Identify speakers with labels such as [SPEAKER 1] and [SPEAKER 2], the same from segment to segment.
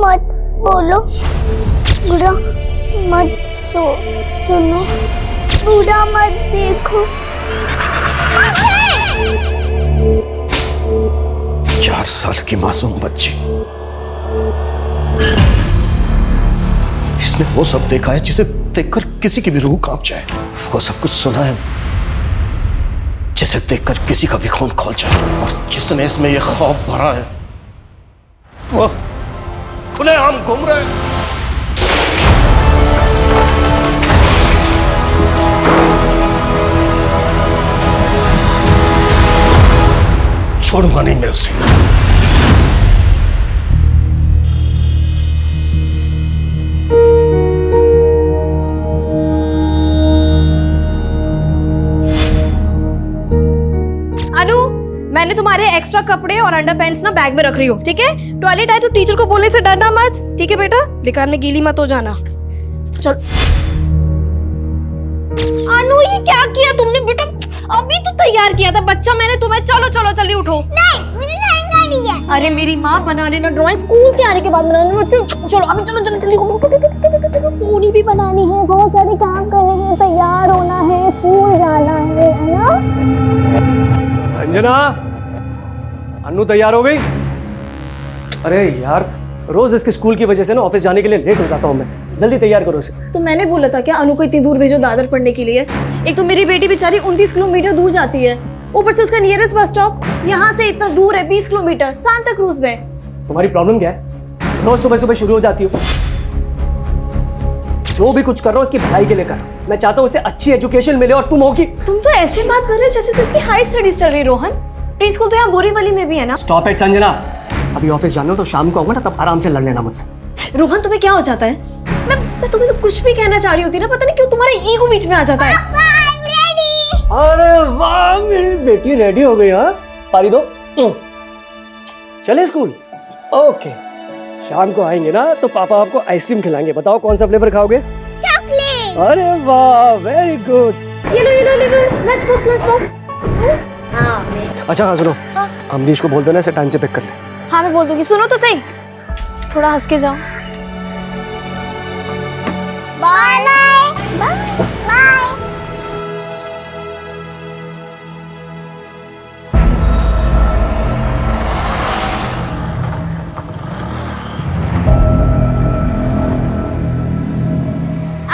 [SPEAKER 1] मत बोलो, बुरा मत सुनो, बुरा मत देखो।
[SPEAKER 2] 4 साल की मासूम बच्ची, इसने वो सब देखा है जिसे देखकर किसी की भी रूह कांप जाए। वो सब कुछ सुना है जिसे देखकर किसी का भी खून खौल जाए। और जिसने इसमें ये खौफ भरा है वो खुलेआम घूम रहे हैं। छोड़ूंगा नहीं मैं उसे।
[SPEAKER 3] मैंने तुम्हारे एक्स्ट्रा कपड़े और अंडरपैंट्स ना बैग में रख रही हूँ, ठीक है? टॉयलेट आए तो टीचर को बोलने से डरना मत, ठीक है बेटा? बेकार में गीली मत हो जाना। चल। अनु, ये क्या किया तुमने बेटा? अभी तो तैयार किया था बच्चा मैंने तुम्हें। चलो चलो जल्दी उठो।
[SPEAKER 1] नहीं, मुझे ड्राइंग करनी है।
[SPEAKER 3] अरे मेरी माँ बना देना ड्राइंग, स्कूल से आने के बाद बना देना। चलो अभी चलो जल्दी जल्दी। पूरी भी बनानी है, बहुत सारे काम करने हैं, तैयार होना है, स्कूल जाना है ना?
[SPEAKER 4] संजना, अन्नू तैयार हो गई? अरे यार, रोज इसके स्कूल की वजह से ना ऑफिस जाने के लिए लेट हो जाता हूँ मैं। जल्दी तैयार करो इसे।
[SPEAKER 3] तो मैंने बोला था क्या अनु को इतनी दूर भेजो दादर पढ़ने के लिए? एक तो मेरी बेटी बेचारी 29 किलोमीटर दूर जाती है, ऊपर से उसका नियरेस्ट बस स्टॉप यहाँ से इतना दूर है, 20 किलोमीटर, सांता क्रूज में।
[SPEAKER 4] तुम्हारी प्रॉब्लम क्या है? रोज सुबह सुबह शुरू हो जाती हो। जो भी कुछ कर रहा हो उसकी भलाई के लिए कर। मैं चाहता हूँ उसे अच्छी एजुकेशन मिले और तुम हो कि
[SPEAKER 3] तुम तो ऐसे बात कर रहे हो जैसे तो इसकी हाई स्टडीज चल रही। रोहन, प्री स्कूल तो यहाँ बोरीवली में भी है ना?
[SPEAKER 4] Stop it Sanjana. अभी ऑफिस जाना हो तो शाम को आऊंगा ना, तब आराम से लड़ लेना मुझसे।
[SPEAKER 3] रोहन, तुम्हें क्या हो जाता है? मैं तुम्हें तो कुछ भी कहना चाह रही होती ना, पता नहीं क्यों तुम्हारा ईगो बीच में आ जाता है।
[SPEAKER 4] अरे वाह, मेरी बेटी रेडी हो गई। हाँ, पारी दो। चले स्कूल? ओके, शाम को आएंगे ना तो पापा आपको आइसक्रीम खिलाएंगे। बताओ कौन सा फ्लेवर खाओगे?
[SPEAKER 1] चॉकलेट।
[SPEAKER 4] अरे वाह, वेरी गुड।
[SPEAKER 3] ये लो लंच बॉक्स।
[SPEAKER 4] अच्छा हाँ सुनो,
[SPEAKER 3] हाँ?
[SPEAKER 4] अमरीश को बोल देना इसे टाइम से पिक कर ले।
[SPEAKER 3] हाँ मैं बोल दूंगी। सुनो तो सही, थोड़ा हंस के जाओ।
[SPEAKER 1] Bye bye.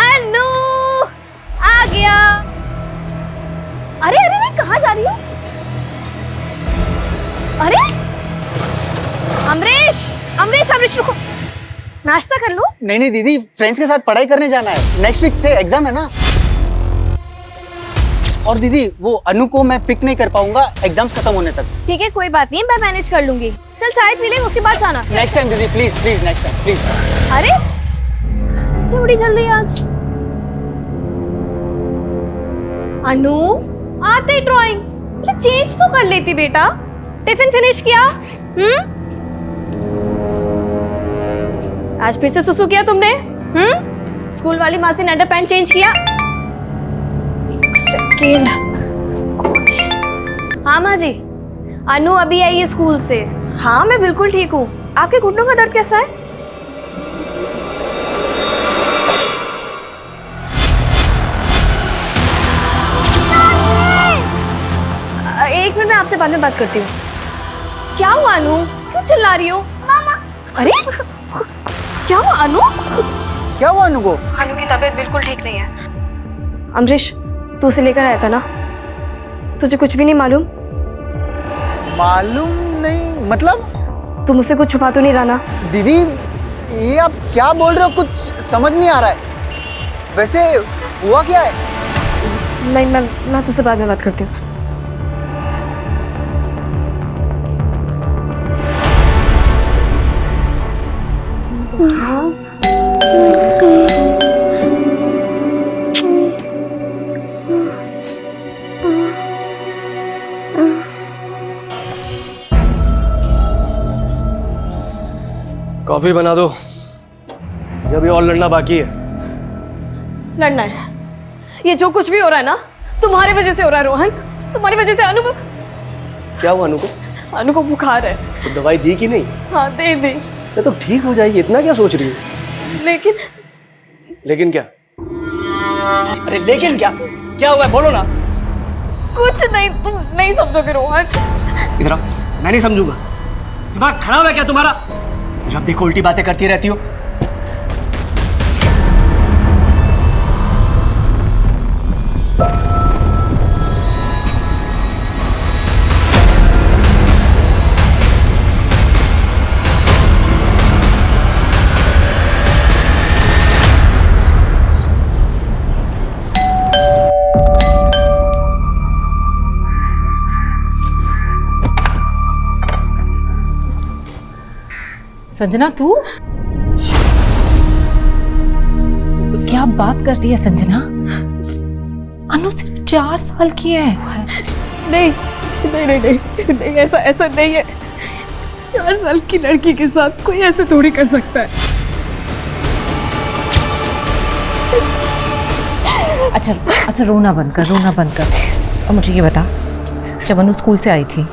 [SPEAKER 3] अनु आ गया। अरे अरे मैं कहाँ जा रही हूँ? अरे अमरीश रुको, नाश्ता कर लो।
[SPEAKER 5] नहीं दीदी, फ्रेंड्स के साथ पढ़ाई करने जाना है। नेक्स्ट वीक से एग्जाम है ना। और दीदी, वो अनु को मैं पिक नहीं कर पाऊंगा एग्जाम्स खत्म होने तक।
[SPEAKER 3] ठीक है कोई बात नहीं, मैं मैनेज कर लूंगी। चल चाय पी ले, उसके बाद जाना।
[SPEAKER 5] नेक्स्ट टाइम दीदी, please please next time please.
[SPEAKER 3] अरे इससे बड़ी जल्दी आज? अनु, आते ड्राइंग चेंज तो कर लेती बेटा। टिफिन फिनिश किया? आज फिर से सुसु किया तुमने? स्कूल वाली माँ से अंडरपैंट चेंज किया? सेकेंड। हाँ माँ जी, अनु अभी आई है स्कूल से। हाँ मैं बिल्कुल ठीक हूँ। आपके घुटनों का दर्द कैसा है? एक मिनट, मैं आपसे बाद में बात करती हूँ। क्या हुआ अनु, क्यों चिल्ला रही हो?
[SPEAKER 1] मामा।
[SPEAKER 3] अरे क्या हुआ अनु?
[SPEAKER 5] क्या हुआ अनु को?
[SPEAKER 3] अनु की तबीयत बिल्कुल ठीक नहीं है। अमरीश, तू उसे लेकर आया था ना? तुझे कुछ भी नहीं मालूम?
[SPEAKER 5] मालूम नहीं मतलब?
[SPEAKER 3] तुम मुझसे कुछ छुपा तो नहीं रहा ना?
[SPEAKER 5] दीदी, ये आप क्या बोल रहे हो? कुछ समझ नहीं आ रहा है। वैसे हुआ क्या है?
[SPEAKER 3] नहीं, मैं तुझसे बाद में बात करती हूँ।
[SPEAKER 4] कॉफी बना दो, जब भी और लड़ना बाकी है।
[SPEAKER 3] लड़ना है? ये जो कुछ भी हो रहा है ना, तुम्हारी वजह से हो रहा है रोहन। तुम्हारी वजह से अनु।
[SPEAKER 4] क्या हुआ अनु को?
[SPEAKER 3] अनु को बुखार है।
[SPEAKER 4] तो दवाई दी कि नहीं?
[SPEAKER 3] हाँ दे दी।
[SPEAKER 4] ये तो ठीक हो जाएगी, इतना क्या सोच रही है? लेकिन क्या? अरे लेकिन क्या हुआ है? बोलो ना।
[SPEAKER 3] कुछ नहीं, तुम नहीं समझोगे रोहन।
[SPEAKER 4] इधर आओ, मैं नहीं समझूंगा। दिमाग खराब है क्या तुम्हारा? जब देखो उल्टी बातें करती रहती हो।
[SPEAKER 6] संजना तू क्या बात कर रही है संजना? अनु सिर्फ 4 साल की है।
[SPEAKER 3] नहीं नहीं नहीं नहीं, नहीं ऐसा नहीं है। 4 साल की लड़की के साथ कोई ऐसे थोड़ी कर सकता है।
[SPEAKER 6] अच्छा रोना बंद कर। और मुझे ये बता, जब अनु स्कूल से आई थी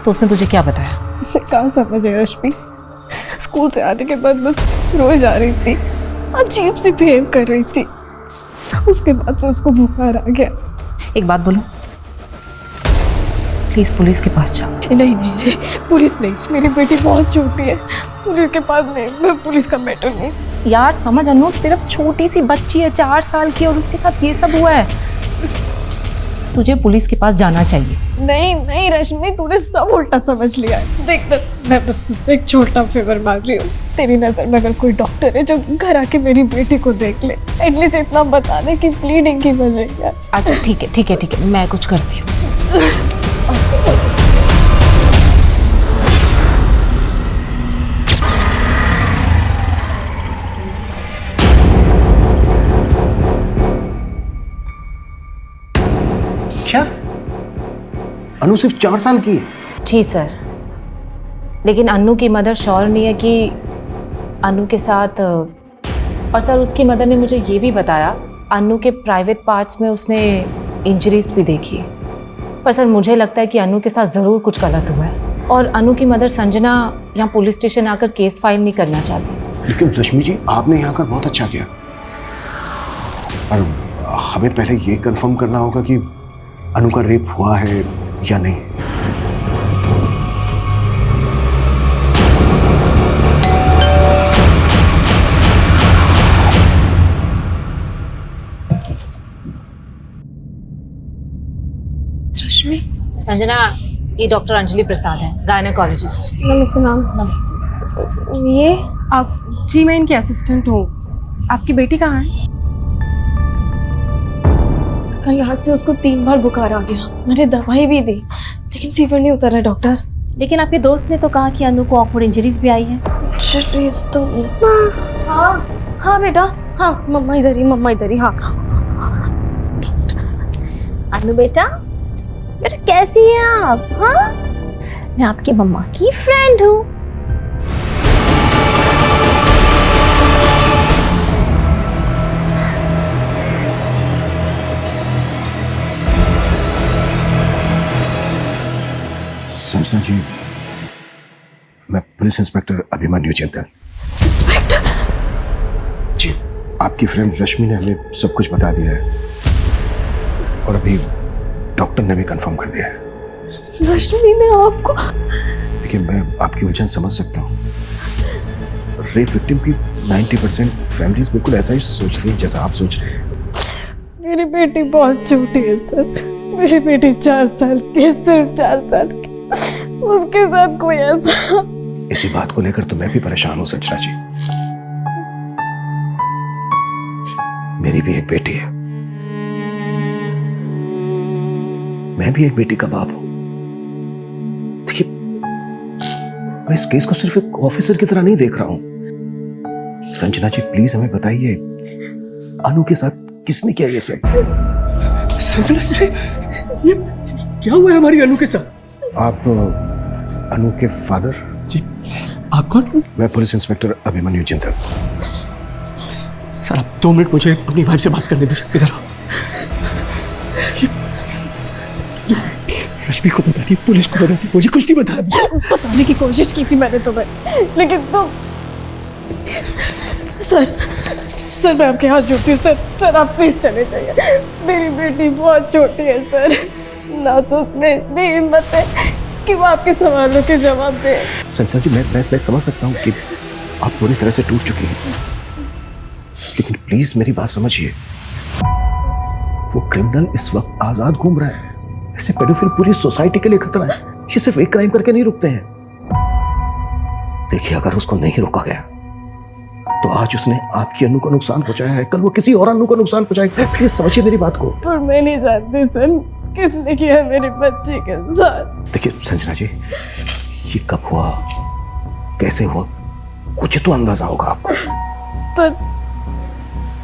[SPEAKER 6] तो उसने तुझे क्या बताया?
[SPEAKER 3] उसे कहाँ समझ है रश्मि। स्कूल से आने के बाद बस रोज जा रही थी, अजीब सी बिहेव कर रही थी। उसके बाद से उसको बुखार आ गया।
[SPEAKER 6] एक बात बोलूं, प्लीज पुलिस के पास जाओ।
[SPEAKER 3] नहीं, पुलिस नहीं, मेरी बेटी बहुत छोटी है। पुलिस के पास नहीं, मैं पुलिस का मैटर नहीं।
[SPEAKER 6] यार समझ, अनु सिर्फ छोटी सी बच्ची है, 4 साल की, और उसके साथ ये सब हुआ है। तुझे पुलिस के पास जाना चाहिए।
[SPEAKER 3] नहीं रश्मि, तूने सब उल्टा समझ लिया है। देख, मैं बस तुझसे एक छोटा फेवर मांग रही हूँ। तेरी नजर में अगर कोई डॉक्टर है जो घर आके मेरी बेटी को देख ले, एटलीस्ट इतना बता दे कि ब्लीडिंग की वजह क्या है।
[SPEAKER 6] अच्छा ठीक है, मैं कुछ करती हूँ।
[SPEAKER 2] क्या? अनु सिर्फ 4 साल की है?
[SPEAKER 6] जी सर, लेकिन अनु की मदर श्योर नहीं है कि अनु के साथ, और सर उसकी मदर ने मुझे ये भी बताया अनु के प्राइवेट पार्ट्स में उसने इंजरीज भी देखी। पर सर मुझे लगता है कि अनु के साथ ज़रूर कुछ गलत हुआ है, और अनु की मदर संजना यहाँ पुलिस स्टेशन आकर केस फाइल नहीं करना चाहती।
[SPEAKER 2] लेकिन रश्मि जी, आपने यहाँ आकर बहुत अच्छा किया, पर हमें पहले ये कंफर्म करना होगा कि अनु का रेप हुआ है या नहीं।
[SPEAKER 3] रश्मि,
[SPEAKER 6] संजना, ये डॉक्टर अंजलि प्रसाद है, गायनेकोलॉजिस्ट।
[SPEAKER 3] नमस्ते मैम। नमस्ते। ये
[SPEAKER 7] आप? जी मैं इनकी असिस्टेंट हूँ। आपकी बेटी कहाँ है?
[SPEAKER 3] कल रात से उसको 3 बार बुखार आ गया। मैंने दवाई भी दी, लेकिन फीवर नहीं उतर रहा डॉक्टर।
[SPEAKER 6] लेकिन आपके दोस्त ने तो कहा कि अनु को ऑकवर्ड इंजरीज भी आई है।
[SPEAKER 3] इंजरीज तो हाँ बेटा, हाँ मम्मा इधर ही। हाँ
[SPEAKER 1] अनु बेटा कैसी हैं आप? हाँ, मैं आपकी मम्मा की फ्रेंड हूँ।
[SPEAKER 2] संजना जी, मैं पुलिस इंस्पेक्टर अभिमन्यु चिंतन।
[SPEAKER 3] इंस्पेक्टर
[SPEAKER 2] जी, आपकी फ्रेंड रश्मि ने हमें सब कुछ बता दिया है, और अभी डॉक्टर ने भी कंफर्म कर दिया है।
[SPEAKER 3] रश्मि ने आपको?
[SPEAKER 2] देखिए, मैं आपकी उलझन समझ सकता हूँ। रेप विक्टिम की 90% फैमिलीज बिल्कुल ऐसा ही सोचती हैं जैसा आप सोच रहे हैं।
[SPEAKER 3] मेरी बेटी बहुत छोटी है सर। मेरी बेटी 4 साल की, सिर्फ 4 साल की। उसके साथ कोई ऐसा।
[SPEAKER 2] इसी बात को लेकर तो मैं भी परेशान हूँ संजना जी। मेरी भी एक बेटी है, मैं भी एक बेटी का बाप हूं। देखिए, मैं इस केस को सिर्फ एक ऑफिसर की तरह नहीं देख रहा हूं। संजना जी प्लीज हमें बताइए, अनु के साथ किसने किया ये सब?
[SPEAKER 4] संजना जी, ये क्या हुआ है हमारी अनु के साथ?
[SPEAKER 2] आप अनु के फादर?
[SPEAKER 4] जी, आप कौन?
[SPEAKER 2] मैं पुलिस इंस्पेक्टर अभिमन्यु चिंतन।
[SPEAKER 4] सर आप 2 मिनट मुझे अपनी वाइफ से बात करने दीजिए। इधर आओ। रश्मि को बता दी, पुलिस को बता दी, मुझे कुछ नहीं बताया।
[SPEAKER 3] बताने की कोशिश की थी मैंने तुम्हें, लेकिन
[SPEAKER 7] सर मैं आपके हाथ जोड़ती हूँ सर आप प्लीज चले जाइए। मेरी बेटी बहुत छोटी है सर, ना तो उसमें इतनी हिम्मत है कि वो आपके सवालों के जवाब दे।
[SPEAKER 2] संजना जी, मैं समझ सकता हूँ कि आप पूरी तरह से टूट चुकी हैं, लेकिन प्लीज मेरी बात समझिए। वो क्रिमिनल इस वक्त आजाद घूम रहा है। ऐसे पेडोफिल पूरी सोसाइटी के लिए खतरा है। ये सिर्फ एक क्राइम करके नहीं रुकते हैं। देखिए, अगर उसको नहीं रोका गया तो आज उसने आपकी अनु को नुकसान पहुंचाया है, कल वो किसी और अनु को नुकसान पहुंचाएगा। प्लीज समझिए मेरी बात को।
[SPEAKER 7] और मैं नहीं जानती सर किसने किया मेरी बच्ची के साथ।
[SPEAKER 2] देखिए संजना जी, ये कब हुआ, कैसे हुआ, कुछ तो अंदाजा होगा आपको।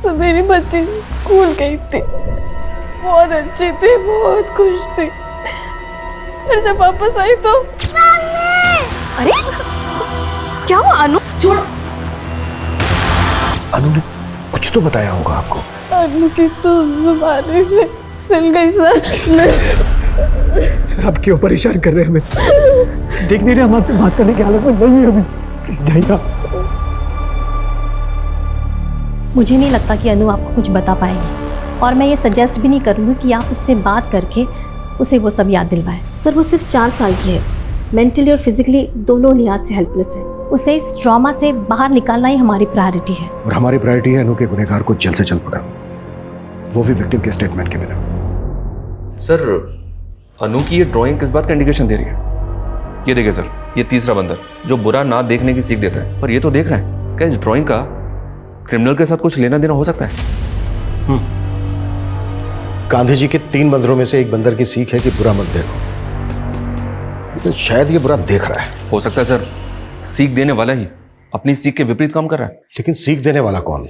[SPEAKER 7] तो मेरी बच्ची स्कूल गई थी, बहुत अच्छी थी, बहुत खुश थी। फिर जब वापस आई तो
[SPEAKER 1] अरे क्या हुआ अनु? छोड़ो।
[SPEAKER 2] अनु ने कुछ तो बताया होगा आपको।
[SPEAKER 7] अनु की तो जुबानी से सिल गई सर।
[SPEAKER 4] सर आप क्यों परेशान कर रहे हैं हमें? देख नहीं रहे हम आपसे बात करने की हालत में नहीं है अभी। प्लीज जाइए आप।
[SPEAKER 1] मुझे नहीं लगता कि अनु आपको कुछ बता पाएगी, और मैं ये सजेस्ट भी नहीं करूँगी कि आप उससे बात करके उसे वो सब याद दिलवाएं। सर वो सिर्फ 4 साल की है, मेंटली और फिजिकली दोनों लिहाज से हेल्पलेस है। उसे इस ट्रॉमा से बाहर निकालना ही हमारी प्रायोरिटी है।
[SPEAKER 2] और हमारी प्रायोरिटी है अनु के गुनहगार को जल्द से जल्द पकड़ना, वो भी विक्टिम के स्टेटमेंट के बिना।
[SPEAKER 8] सर अनु की ये ड्राइंग किस बात का इंडिकेशन दे रही है? ये देखिए सर, ये तीसरा बंदर जो बुरा ना देखने की सीख देता है, पर ये तो देख रहा है। क्या इस ड्राइंग का क्रिमिनल के साथ कुछ लेना देना हो सकता है?
[SPEAKER 2] गांधी जी के 3 बंदरों में से एक बंदर की सीख है कि बुरा मत देखो, तो शायद ये बुरा देख रहा है।
[SPEAKER 8] हो सकता है सर सीख देने वाला ही अपनी सीख के विपरीत काम कर रहा है।
[SPEAKER 2] लेकिन सीख देने वाला कौन?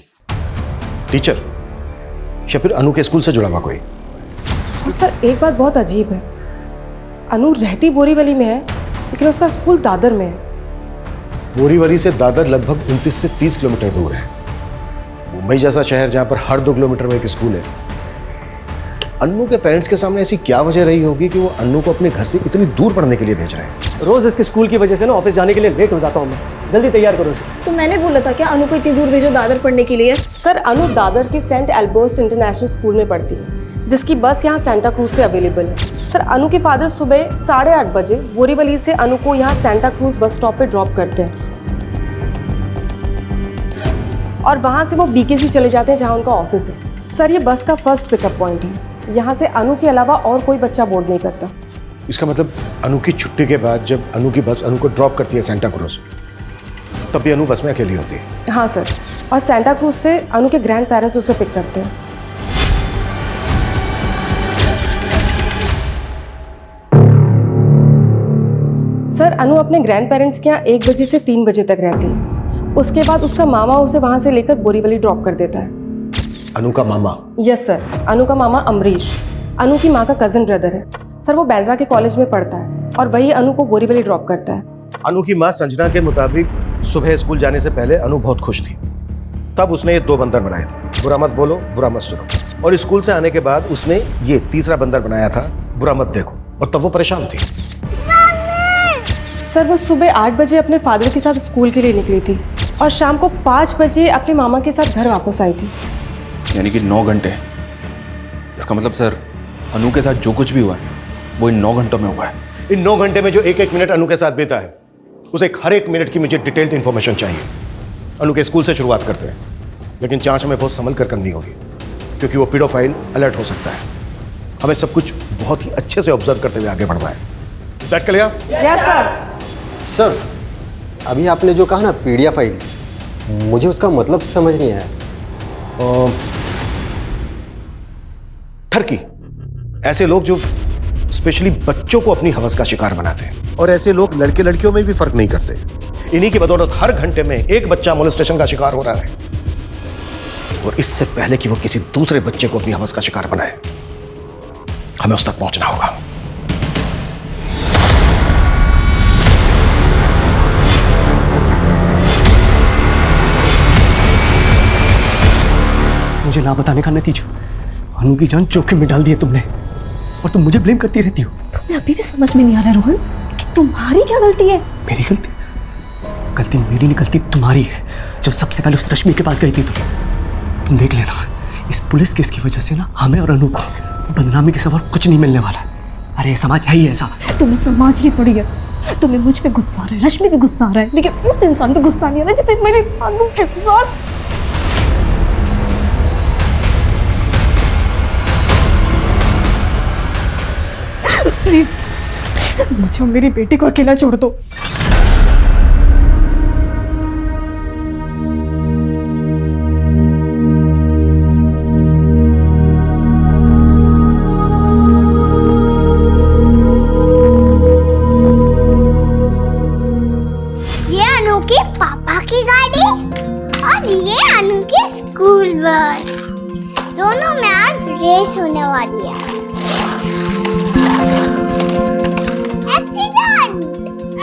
[SPEAKER 2] टीचर या फिर अनु के स्कूल से जुड़ा हुआ कोई?
[SPEAKER 7] तो सर एक बात बहुत अजीब है, अनु रहती बोरीवली में है लेकिन उसका स्कूल दादर में है।
[SPEAKER 2] बोरीवली से दादर लगभग 29 से 30 किलोमीटर दूर है। मुंबई जैसा शहर जहां पर हर 2 किलोमीटर में एक स्कूल है, तो अन्नू के पेरेंट्स के सामने ऐसी क्या वजह रही होगी कि वो अन्नू को अपने घर से इतनी दूर पढ़ने के लिए भेज रहे हैं?
[SPEAKER 4] रोज इसके स्कूल की वजह से ना ऑफिस जाने के लिए लेट हो जाता हूँ मैं। जल्दी तैयार करो इसे।
[SPEAKER 3] तो मैंने बोला था क्या अनु को इतनी दूर भेजो दादर पढ़ने के लिए?
[SPEAKER 7] सर अनु दादर के सेंट एल्बर्ट इंटरनेशनल स्कूल में पढ़ती है, जिसकी बस यहाँ सेंटा क्रूज से अवेलेबल है। सर अनु के फादर सुबह 8:30 बजे बोरीवली से अनु को यहाँ सेंटा क्रूज बस स्टॉप पे ड्रॉप करते हैं और वहाँ से वो बीकेसी चले जाते हैं जहाँ उनका ऑफिस है। सर ये बस का फर्स्ट पिकअप पॉइंट है, यहाँ से अनु के अलावा और कोई बच्चा बोर्ड नहीं करता।
[SPEAKER 2] इसका मतलब अनु की छुट्टी के बाद जब अनु की बस अनु को ड्रॉप करती है सेंटा क्रूज, तब भी अनु बस में अकेली होती है?
[SPEAKER 7] हाँ सर, और सेंटा क्रूज से अनु के ग्रैंड पेरेंट्स उसे पिक करते हैं। सर अनु अपने ग्रैंड पेरेंट्स के यहाँ 1 बजे से 3 बजे तक रहती है। उसके बाद उसका मामा उसे वहाँ से लेकर बोरीवली ड्रॉप कर देता है।
[SPEAKER 2] अनु का मामा?
[SPEAKER 7] यस सर, अनु का मामा अमरीश अनु की माँ का कजिन ब्रदर है। सर वो बैंड्रा के कॉलेज में पढ़ता है और वही अनु को बोरीवली ड्रॉप करता है।
[SPEAKER 2] अनु की माँ संजना के मुताबिक सुबह स्कूल जाने से पहले अनु बहुत खुश थी, तब उसने ये 2 बंदर बनाए थे, बुरा मत बोलो बुरा मत सुनो, और स्कूल से आने के बाद उसने ये तीसरा बंदर बनाया था, बुरा मत देखो, और तब वो परेशान थी।
[SPEAKER 7] सर वो सुबह 8 बजे अपने फादर के साथ स्कूल के लिए निकली थी और शाम को 5 बजे अपने मामा के साथ घर वापस आई थी।
[SPEAKER 8] यानी कि 9 घंटे। इसका मतलब सर अनु के साथ जो कुछ भी हुआ है वो इन 9 घंटों में हुआ है।
[SPEAKER 2] इन 9 घंटे में जो एक मिनट अनु के साथ बीता है, उसे हर एक मिनट की मुझे डिटेल्ड इंफॉर्मेशन चाहिए। अनु के स्कूल से शुरुआत करते हैं, लेकिन जांच हमें बहुत संभल कर करनी होगी क्योंकि वो पीडोफाइल अलर्ट हो सकता है। हमें सब कुछ बहुत ही अच्छे से ऑब्जर्व करते हुए आगे बढ़ना है। Is that clear?
[SPEAKER 7] Yes sir.
[SPEAKER 9] Sir अभी आपने जो कहा ना पीडिया फाइल, मुझे उसका मतलब समझ नहीं आया।
[SPEAKER 2] ठरकी, ऐसे लोग जो स्पेशली बच्चों को अपनी हवस का शिकार बनाते हैं, और ऐसे लोग लड़के लड़कियों में भी फर्क नहीं करते। इन्हीं की बदौलत हर घंटे में एक बच्चा मोलेस्टेशन का शिकार हो रहा है, और इससे पहले कि वो किसी दूसरे बच्चे को अपनी हवस का शिकार बनाए, हमें उस तक पहुंचना होगा।
[SPEAKER 4] मुझे ना बताने का नतीजा अनु की जान जोखिम में डाल दी है तुमने, और तुम मुझे ब्लेम करती रहती हो।
[SPEAKER 1] तुम्हें अभी भी समझ में नहीं आ रहा रोहन कि तुम्हारी क्या गलती है?
[SPEAKER 4] मेरी गलती? गलती मेरी नहीं, गलती तुम्हारी है जो सबसे पहले उस रश्मि के पास गई थी। तुम देख लेना, इस पुलिस केस की वजह से ना हमें और अनु को बदनामी के सिवा कुछ नहीं मिलने वाला। अरे समाज है ही ऐसा।
[SPEAKER 1] तुम्हें समाज की पड़ी है, तुम्हें मुझ पे गुस्सा आ रहा है, रश्मि पे गुस्सा आ रहा है, लेकिन उस इंसान पे गुस्सा नहीं आ रहा जिसे मेरी अनु के साथ। प्लीज मुझे और मेरी बेटी को अकेला छोड़ दो।
[SPEAKER 3] ये अनु के पापा की गाड़ी और ये अनु की स्कूल बस, दोनों में आज रेस होने वाली है।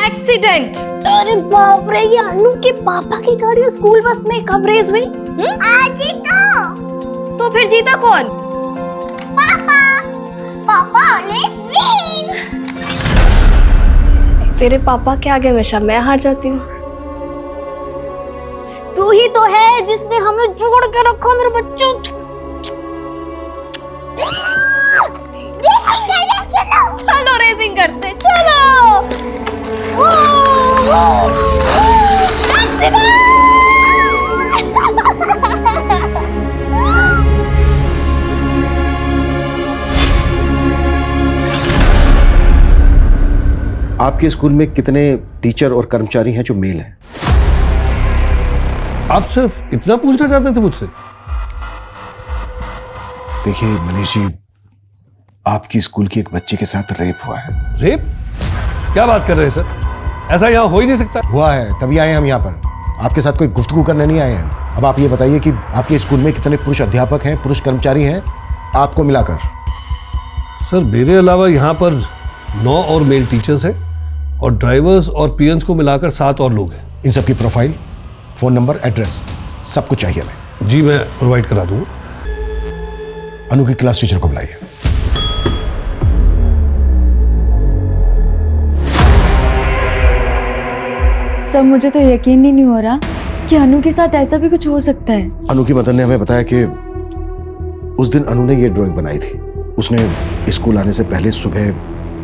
[SPEAKER 1] एक्सीडेंट? अरे बाप रे, ये अनु के पापा की गाड़ी और स्कूल बस में कब रेस हुई?
[SPEAKER 3] आज ही
[SPEAKER 1] तो फिर जीता कौन?
[SPEAKER 3] पापा, पापा ऑलवेज विन।
[SPEAKER 1] तेरे पापा के आगे हमेशा मैं हार जाती हूँ। तू ही तो है जिसने हमें जोड़ के रखा मेरे बच्चों। चलो रेसिंग करते, चलो।
[SPEAKER 2] आपके स्कूल में कितने टीचर और कर्मचारी हैं जो मेल हैं?
[SPEAKER 10] आप सिर्फ इतना पूछना चाहते थे मुझसे?
[SPEAKER 2] देखिए मनीष जी, आपकी स्कूल की एक बच्ची के साथ रेप हुआ है।
[SPEAKER 10] रेप? क्या बात कर रहे हैं सर? ऐसा यहाँ हो ही नहीं सकता।
[SPEAKER 2] हुआ है, तभी आए हम यहाँ पर। आपके साथ कोई गुफ्तगू करने नहीं आए हैं। अब आप ये बताइए कि आपके स्कूल में कितने पुरुष अध्यापक हैं, पुरुष कर्मचारी हैं, आपको मिलाकर?
[SPEAKER 10] सर मेरे अलावा यहाँ पर 9 और मेल टीचर्स हैं और ड्राइवर्स और पीएन्स को मिलाकर 7 और लोग हैं।
[SPEAKER 2] इन सबकी प्रोफाइल, फोन नंबर, एड्रेस सब कुछ चाहिए हमें।
[SPEAKER 10] जी मैं प्रोवाइड करा दूंगा।
[SPEAKER 2] अनु की क्लास टीचर को बुलाइए।
[SPEAKER 11] सर मुझे तो यकीन ही नहीं हो रहा कि अनु के साथ ऐसा भी कुछ हो सकता है।
[SPEAKER 2] अनु की मदर ने हमें बताया कि उस दिन अनु ने ये ड्राइंग बनाई थी। उसने स्कूल आने से पहले सुबह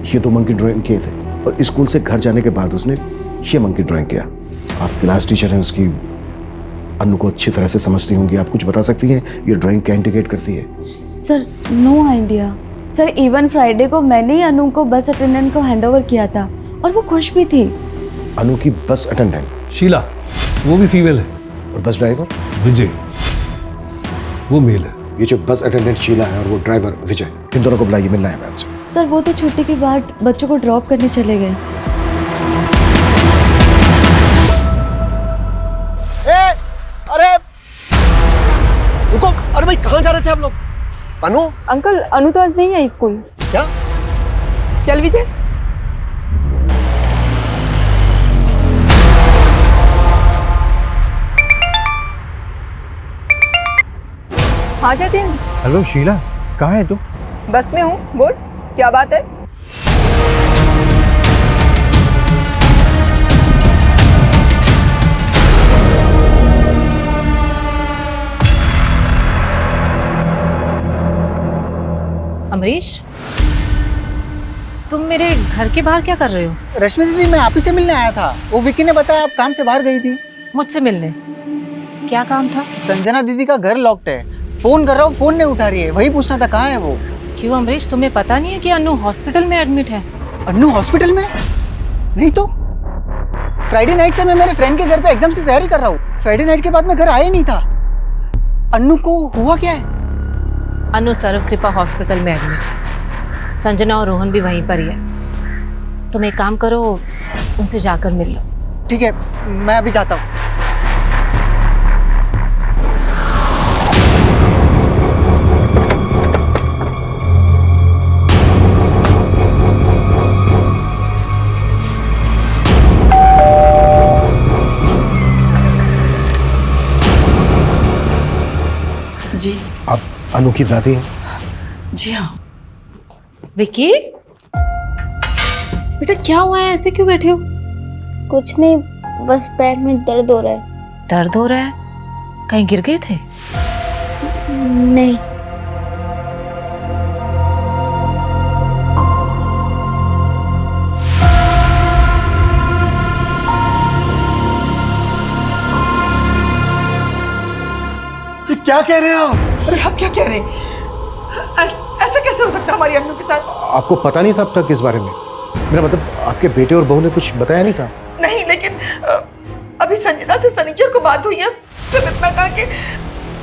[SPEAKER 2] ये 2 मंकी ड्राइंग किए थे और स्कूल से घर जाने के बाद उसने ये मंकी ड्राइंग किया। आप क्लास टीचर हैं उसकी, अनु को अच्छी तरह से समझती होंगी, आप कुछ बता सकती हैं ये ड्राइंग क्या इंडिकेट करती है?
[SPEAKER 11] Sir no idea. Sir even Friday को मैंने ही अनु को बस अटेंडेंट को हैंडओवर किया था और वो खुश भी थी।
[SPEAKER 2] अनु की बस अटेंडेंट
[SPEAKER 10] शीला, वो भी फीमेल है।
[SPEAKER 2] और बस ड्राइवर?
[SPEAKER 10] विजय, वो मेल है।
[SPEAKER 2] ये जो बस अटेंडेंट शीला है और वो ड्राइवर विजय, इन दोनों को बुलाइए, मिलना है मैम से।
[SPEAKER 11] सर वो तो छुट्टी के बाद बच्चों को ड्रॉप करने चले गए।
[SPEAKER 9] अरे रुको, अरे भाई कहाँ जा रहे थे आप लोग? अनु?
[SPEAKER 7] अंकल अनु तो आज नहीं आई स्कूल।
[SPEAKER 9] क्या?
[SPEAKER 7] चल विजय। आ जाते हैं।
[SPEAKER 12] हेलो शीला, कहाँ है तू?
[SPEAKER 7] बस में हूँ, बोल क्या बात है?
[SPEAKER 6] अमरीश, तुम मेरे घर के बाहर क्या कर रहे हो?
[SPEAKER 5] रश्मि दीदी, मैं आप ही से मिलने आया था। वो विक्की ने बताया आप काम से बाहर गई थी।
[SPEAKER 6] मुझसे मिलने? क्या काम था?
[SPEAKER 5] संजना दीदी का घर लॉक्ड है, फोन कर रहा हूँ, फोन नहीं उठा रही है, वही पूछना था कहाँ है वो।
[SPEAKER 6] क्यों अमरीश, तुम्हें पता नहीं है कि अनु हॉस्पिटल में एडमिट है?
[SPEAKER 5] अनु हॉस्पिटल में? नहीं तो फ्राइडे नाइट से मैं मेरे फ्रेंड के घर पे एग्जाम्स की तैयारी कर रहा हूँ। फ्राइडे नाइट के बाद मैं घर आया नहीं था। अनु को हुआ क्या है?
[SPEAKER 6] अनु सर्व कृपा हॉस्पिटल में एडमिट है। संजना और रोहन भी वहीं पर ही है। तुम एक काम करो, उनसे जाकर मिल लो।
[SPEAKER 5] ठीक है, मैं अभी जाता हूँ।
[SPEAKER 13] जी
[SPEAKER 2] आप अनु की दादी हैं?
[SPEAKER 13] जी हाँ।
[SPEAKER 6] विक्की, बेटा क्या हुआ है, ऐसे क्यों बैठे हो?
[SPEAKER 1] कुछ नहीं,
[SPEAKER 3] बस पैर में दर्द हो रहा है।
[SPEAKER 6] दर्द हो रहा है? कहीं गिर गए थे?
[SPEAKER 3] नहीं।
[SPEAKER 2] ये क्या कह रहे हैं आप?
[SPEAKER 13] अरे आप क्या कह रहे हैं? ऐसा कैसे हो सकता है हमारी अन्नू के साथ?
[SPEAKER 9] आपको पता नहीं था अब तक इस बारे में? मेरा मतलब आपके बेटे और बहू ने कुछ बताया नहीं था?
[SPEAKER 13] नहीं, लेकिन अभी संजना से सनीचर को बात हुई है। फिर इतना कहा कि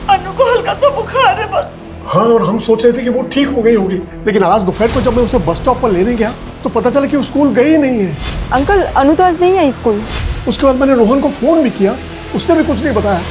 [SPEAKER 13] अन्नू को हल्का सा बुखार है बस।
[SPEAKER 2] हाँ, और हम सोच रहे थे कि वो ठीक हो गई होगी, लेकिन आज दोपहर को जब मैं उसे बस स्टॉप पर लेने गया तो पता चला कि वो स्कूल गई नहीं है।
[SPEAKER 7] अंकल, अनु तो आज नहीं आई स्कूल।
[SPEAKER 2] उसके बाद मैंने रोहन को फोन भी किया, उसने भी कुछ नहीं बताया।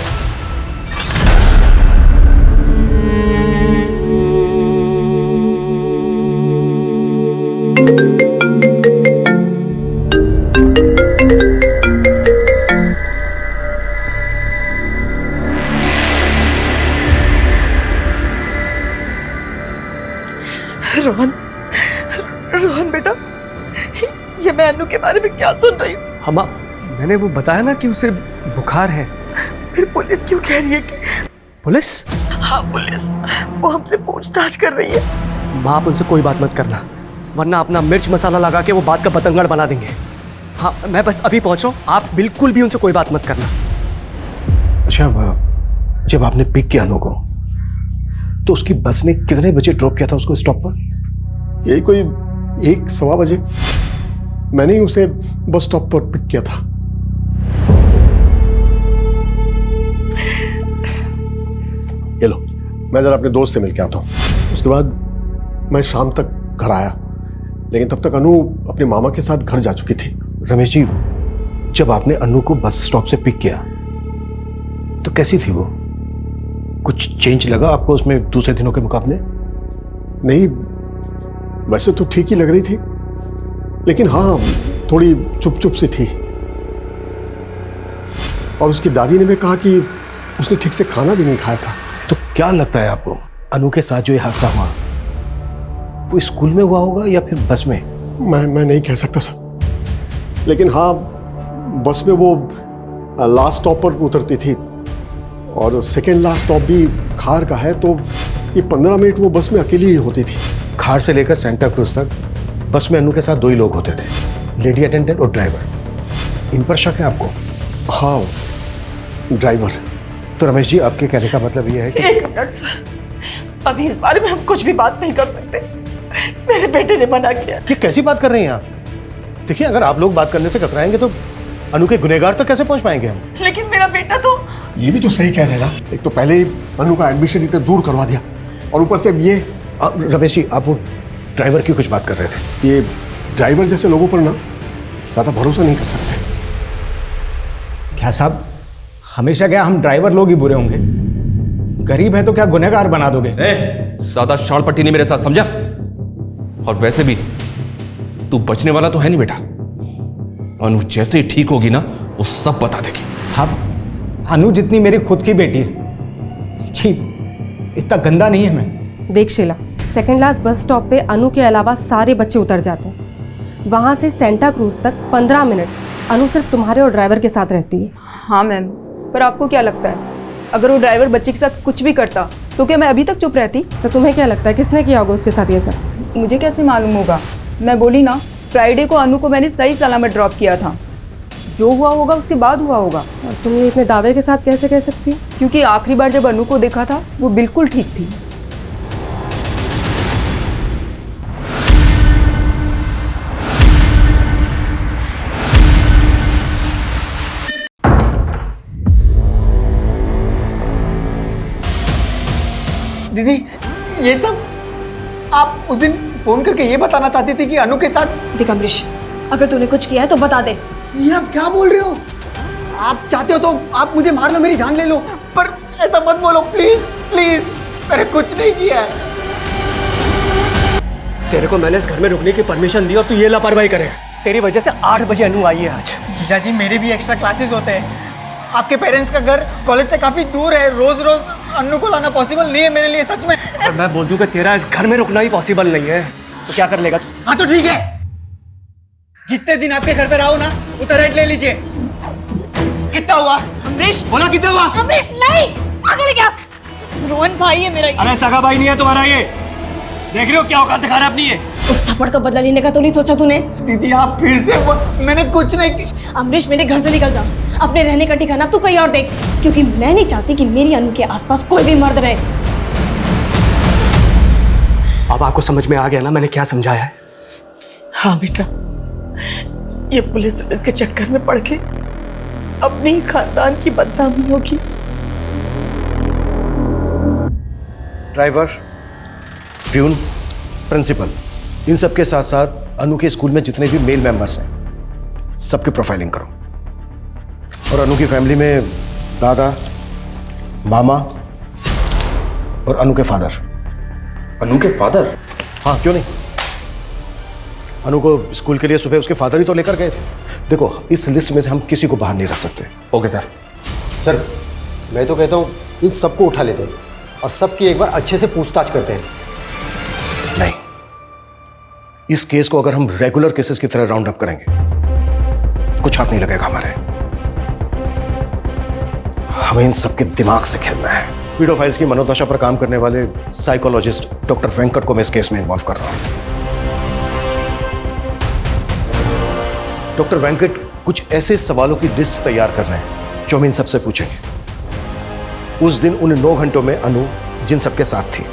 [SPEAKER 13] रोहन बेटा, ये मैं अनु के बारे में क्या सुन रही हूँ?
[SPEAKER 4] हम मैंने वो बताया ना कि उसे बुखार है।
[SPEAKER 13] फिर पुलिस क्यों कह रही है कि?
[SPEAKER 4] पुलिस?
[SPEAKER 13] हाँ पुलिस, वो हमसे पूछताछ कर रही है।
[SPEAKER 4] माँ, आप उनसे कोई बात मत करना, वरना अपना मिर्च मसाला लगा के वो बात का बतंगड़ बना देंगे। हाँ, मैं बस अभी पहुंच रहा हूँ, आप बिल्कुल भी उनसे कोई बात मत करना।
[SPEAKER 9] अच्छा, जब आपने पिक किया अनु को तो उसकी बस ने कितने बजे ड्रॉप किया था उसको स्टॉप पर?
[SPEAKER 2] यही कोई 1-1:15 बजे मैंने ही उसे बस स्टॉप पर पिक किया था। ये लो, मैं जरा अपने दोस्त से मिल के आता हूँ। उसके बाद मैं शाम तक घर आया, लेकिन तब तक अनु अपने मामा के साथ घर जा चुकी थी।
[SPEAKER 9] रमेश जी, जब आपने अनु को बस स्टॉप से पिक किया तो कैसी थी वो? कुछ चेंज लगा आपको उसमें दूसरे दिनों के मुकाबले?
[SPEAKER 2] नहीं, वैसे तो ठीक ही लग रही थी, लेकिन हाँ, थोड़ी चुप चुप सी थी। और उसकी दादी ने भी कहा कि उसने ठीक से खाना भी नहीं खाया था।
[SPEAKER 9] तो क्या लगता है आपको, अनु के साथ जो ये हादसा हुआ वो स्कूल में हुआ होगा या फिर बस में?
[SPEAKER 2] मैं नहीं कह सकता सर, लेकिन हाँ, बस में वो लास्ट स्टॉप पर उतरती थी और सेकेंड लास्ट स्टॉप भी खार का है, तो ये 15 मिनट वो बस में अकेली ही होती थी।
[SPEAKER 9] खार से लेकर सेंटा क्रूज तक बस में अनु के साथ 2 ही लोग होते थे, लेडी अटेंडेंट और ड्राइवर। इन पर शक है आपको?
[SPEAKER 2] हाँ, ड्राइवर।
[SPEAKER 9] तो रमेश जी, आपके कहने का मतलब ये है कि...
[SPEAKER 13] 1 मिनट सर, अभी इस बारे में हम कुछ भी बात नहीं कर सकते। मेरे बेटे ने मना किया।
[SPEAKER 9] ये कैसी बात कर रही हैं आप? देखिए, अगर आप लोग बात करने से कतराएंगे तो अनु के गुनहगार तक कैसे पहुंच पाएंगे हम?
[SPEAKER 13] लेकिन मेरा बेटा तो...
[SPEAKER 2] ये भी तो सही कह रहे ना, एक तो पहले ही अनु का एडमिशन इतने दूर करवा दिया और ऊपर से ये...
[SPEAKER 9] रमेश जी, आप वो ड्राइवर की कुछ बात कर रहे थे।
[SPEAKER 2] ये ड्राइवर जैसे लोगों पर ना ज्यादा भरोसा नहीं कर सकते।
[SPEAKER 14] क्या साहब, हमेशा क्या हम ड्राइवर लोग ही बुरे होंगे? गरीब है तो क्या गुनहगार बना दोगे?
[SPEAKER 8] ज्यादा शाण पट्टी नहीं मेरे साथ, समझा? और वैसे भी तू बचने वाला तो है नहीं बेटा। अनु जैसे ही ठीक होगी ना, वो सब बता देगी।
[SPEAKER 14] साहब, अनु जितनी मेरी खुद की बेटी है। छी, इतना गंदा नहीं है मैं।
[SPEAKER 7] देख Sheela, second last bus stop पे अनु के अलावा सारे बच्चे उतर जाते हैं। वहाँ से सेंटा क्रूज तक 15 मिनट अनु सिर्फ तुम्हारे और ड्राइवर के साथ रहती है।
[SPEAKER 13] हाँ मैम, पर आपको क्या लगता है, अगर वो ड्राइवर बच्चे के साथ कुछ भी करता तो क्या मैं अभी तक चुप रहती?
[SPEAKER 7] तो तुम्हें क्या लगता है किसने किया होगा उसके साथ ये सब?
[SPEAKER 13] मुझे कैसे मालूम होगा? मैं बोली ना, फ्राइडे को अनु को मैंने सही सलामत ड्रॉप किया था। जो हुआ होगा उसके बाद हुआ होगा।
[SPEAKER 7] और तुम ये इतने दावे के साथ कैसे कह सकती?
[SPEAKER 13] क्योंकि आखिरी बार जब अनु को देखा था वो बिल्कुल ठीक थी।
[SPEAKER 5] दीदी, ये सब आप उस दिन फोन करके ये बताना चाहती थी कि अनु के साथ...
[SPEAKER 1] देख अमरीश, अगर तूने कुछ किया है तो बता दे।
[SPEAKER 5] ये आप क्या बोल रहे हो? आप चाहते हो तो आप मुझे मार लो, मेरी जान ले लो, पर ऐसा मत बोलो प्लीज प्लीज। मैंने कुछ नहीं किया है।
[SPEAKER 4] तेरे को मैंने इस घर में रुकने की परमिशन दी और तू ये लापरवाही करे। तेरी वजह से 8 बजे अनु आई है आज।
[SPEAKER 5] जीजा जी, मेरे भी एक्स्ट्रा क्लासेस होते हैं। आपके पेरेंट्स का घर कॉलेज से काफी दूर है, रोज रोज अनु को लाना पॉसिबल नहीं है मेरे लिए, सच में।
[SPEAKER 4] और मैं बोल दूं कि तेरा इस घर में रुकना ही पॉसिबल नहीं है, तो क्या कर लेगा?
[SPEAKER 5] हाँ तो ठीक है, जितने दिन आपके घर पे रहो ना, उतना रेंट ले लीजिए। कितना हुआ?
[SPEAKER 3] अमरीश
[SPEAKER 5] बोला कितना हुआ?
[SPEAKER 3] अमरीश नहीं, पागल है क्या? रोहन भाई है मेरा।
[SPEAKER 4] अरे सगा भाई नहीं है तुम्हारा ये, देख रहे हो क्या औकात दिखा रहा है अपनी ये।
[SPEAKER 3] उस थप्पड़ का बदला लेने का तो नहीं सोचा तूने?
[SPEAKER 5] दीदी आप फिर से मैंने कुछ नहीं किया।
[SPEAKER 3] अमरीश मेरे घर से निकल जा, अपने रहने का ठिकाना तू कहीं और देख, क्योंकि मैं नहीं चाहती कि मेरी अनु के आसपास कोई भी मर्द रहे।
[SPEAKER 4] अब आपको समझ में आ गया ना मैंने क्या समझाया है?
[SPEAKER 13] हाँ बेटा, ये पुलिस के चक्कर में पड़ के अपने ही खानदान की बदनामी होगी।
[SPEAKER 2] ड्राइवर, प्यून, प्रिंसिपल, इन सब के साथ साथ अनु के स्कूल में जितने भी मेल मेंबर्स हैं सबकी प्रोफाइलिंग करो। और अनु की फैमिली में दादा, मामा और अनु के फादर।
[SPEAKER 8] अनु के फादर?
[SPEAKER 2] हाँ, क्यों नहीं। अनु को स्कूल के लिए सुबह उसके फादर ही तो लेकर गए थे। देखो, इस लिस्ट में से हम किसी को बाहर नहीं रख सकते।
[SPEAKER 8] Okay sir.
[SPEAKER 14] सर मैं तो कहता हूँ इन सबको उठा लेते हैं और सबकी एक बार अच्छे से पूछताछ करते हैं।
[SPEAKER 2] नहीं, इस केस को अगर हम रेगुलर केसेस की तरह राउंड अप करेंगे कुछ हाथ नहीं लगेगा हमारे। हमें इन सबके दिमाग से खेलना है। पीडोफाइल्स की मनोदशा पर काम करने वाले साइकोलॉजिस्ट डॉक्टर वेंकट को मैं इस केस में इन्वॉल्व कर रहा हूं। डॉक्टर वेंकट कुछ ऐसे सवालों की लिस्ट तैयार कर रहे हैं जो हम इन सबसे पूछेंगे। उस दिन उन 9 घंटों में अनु जिन सबके साथ थी,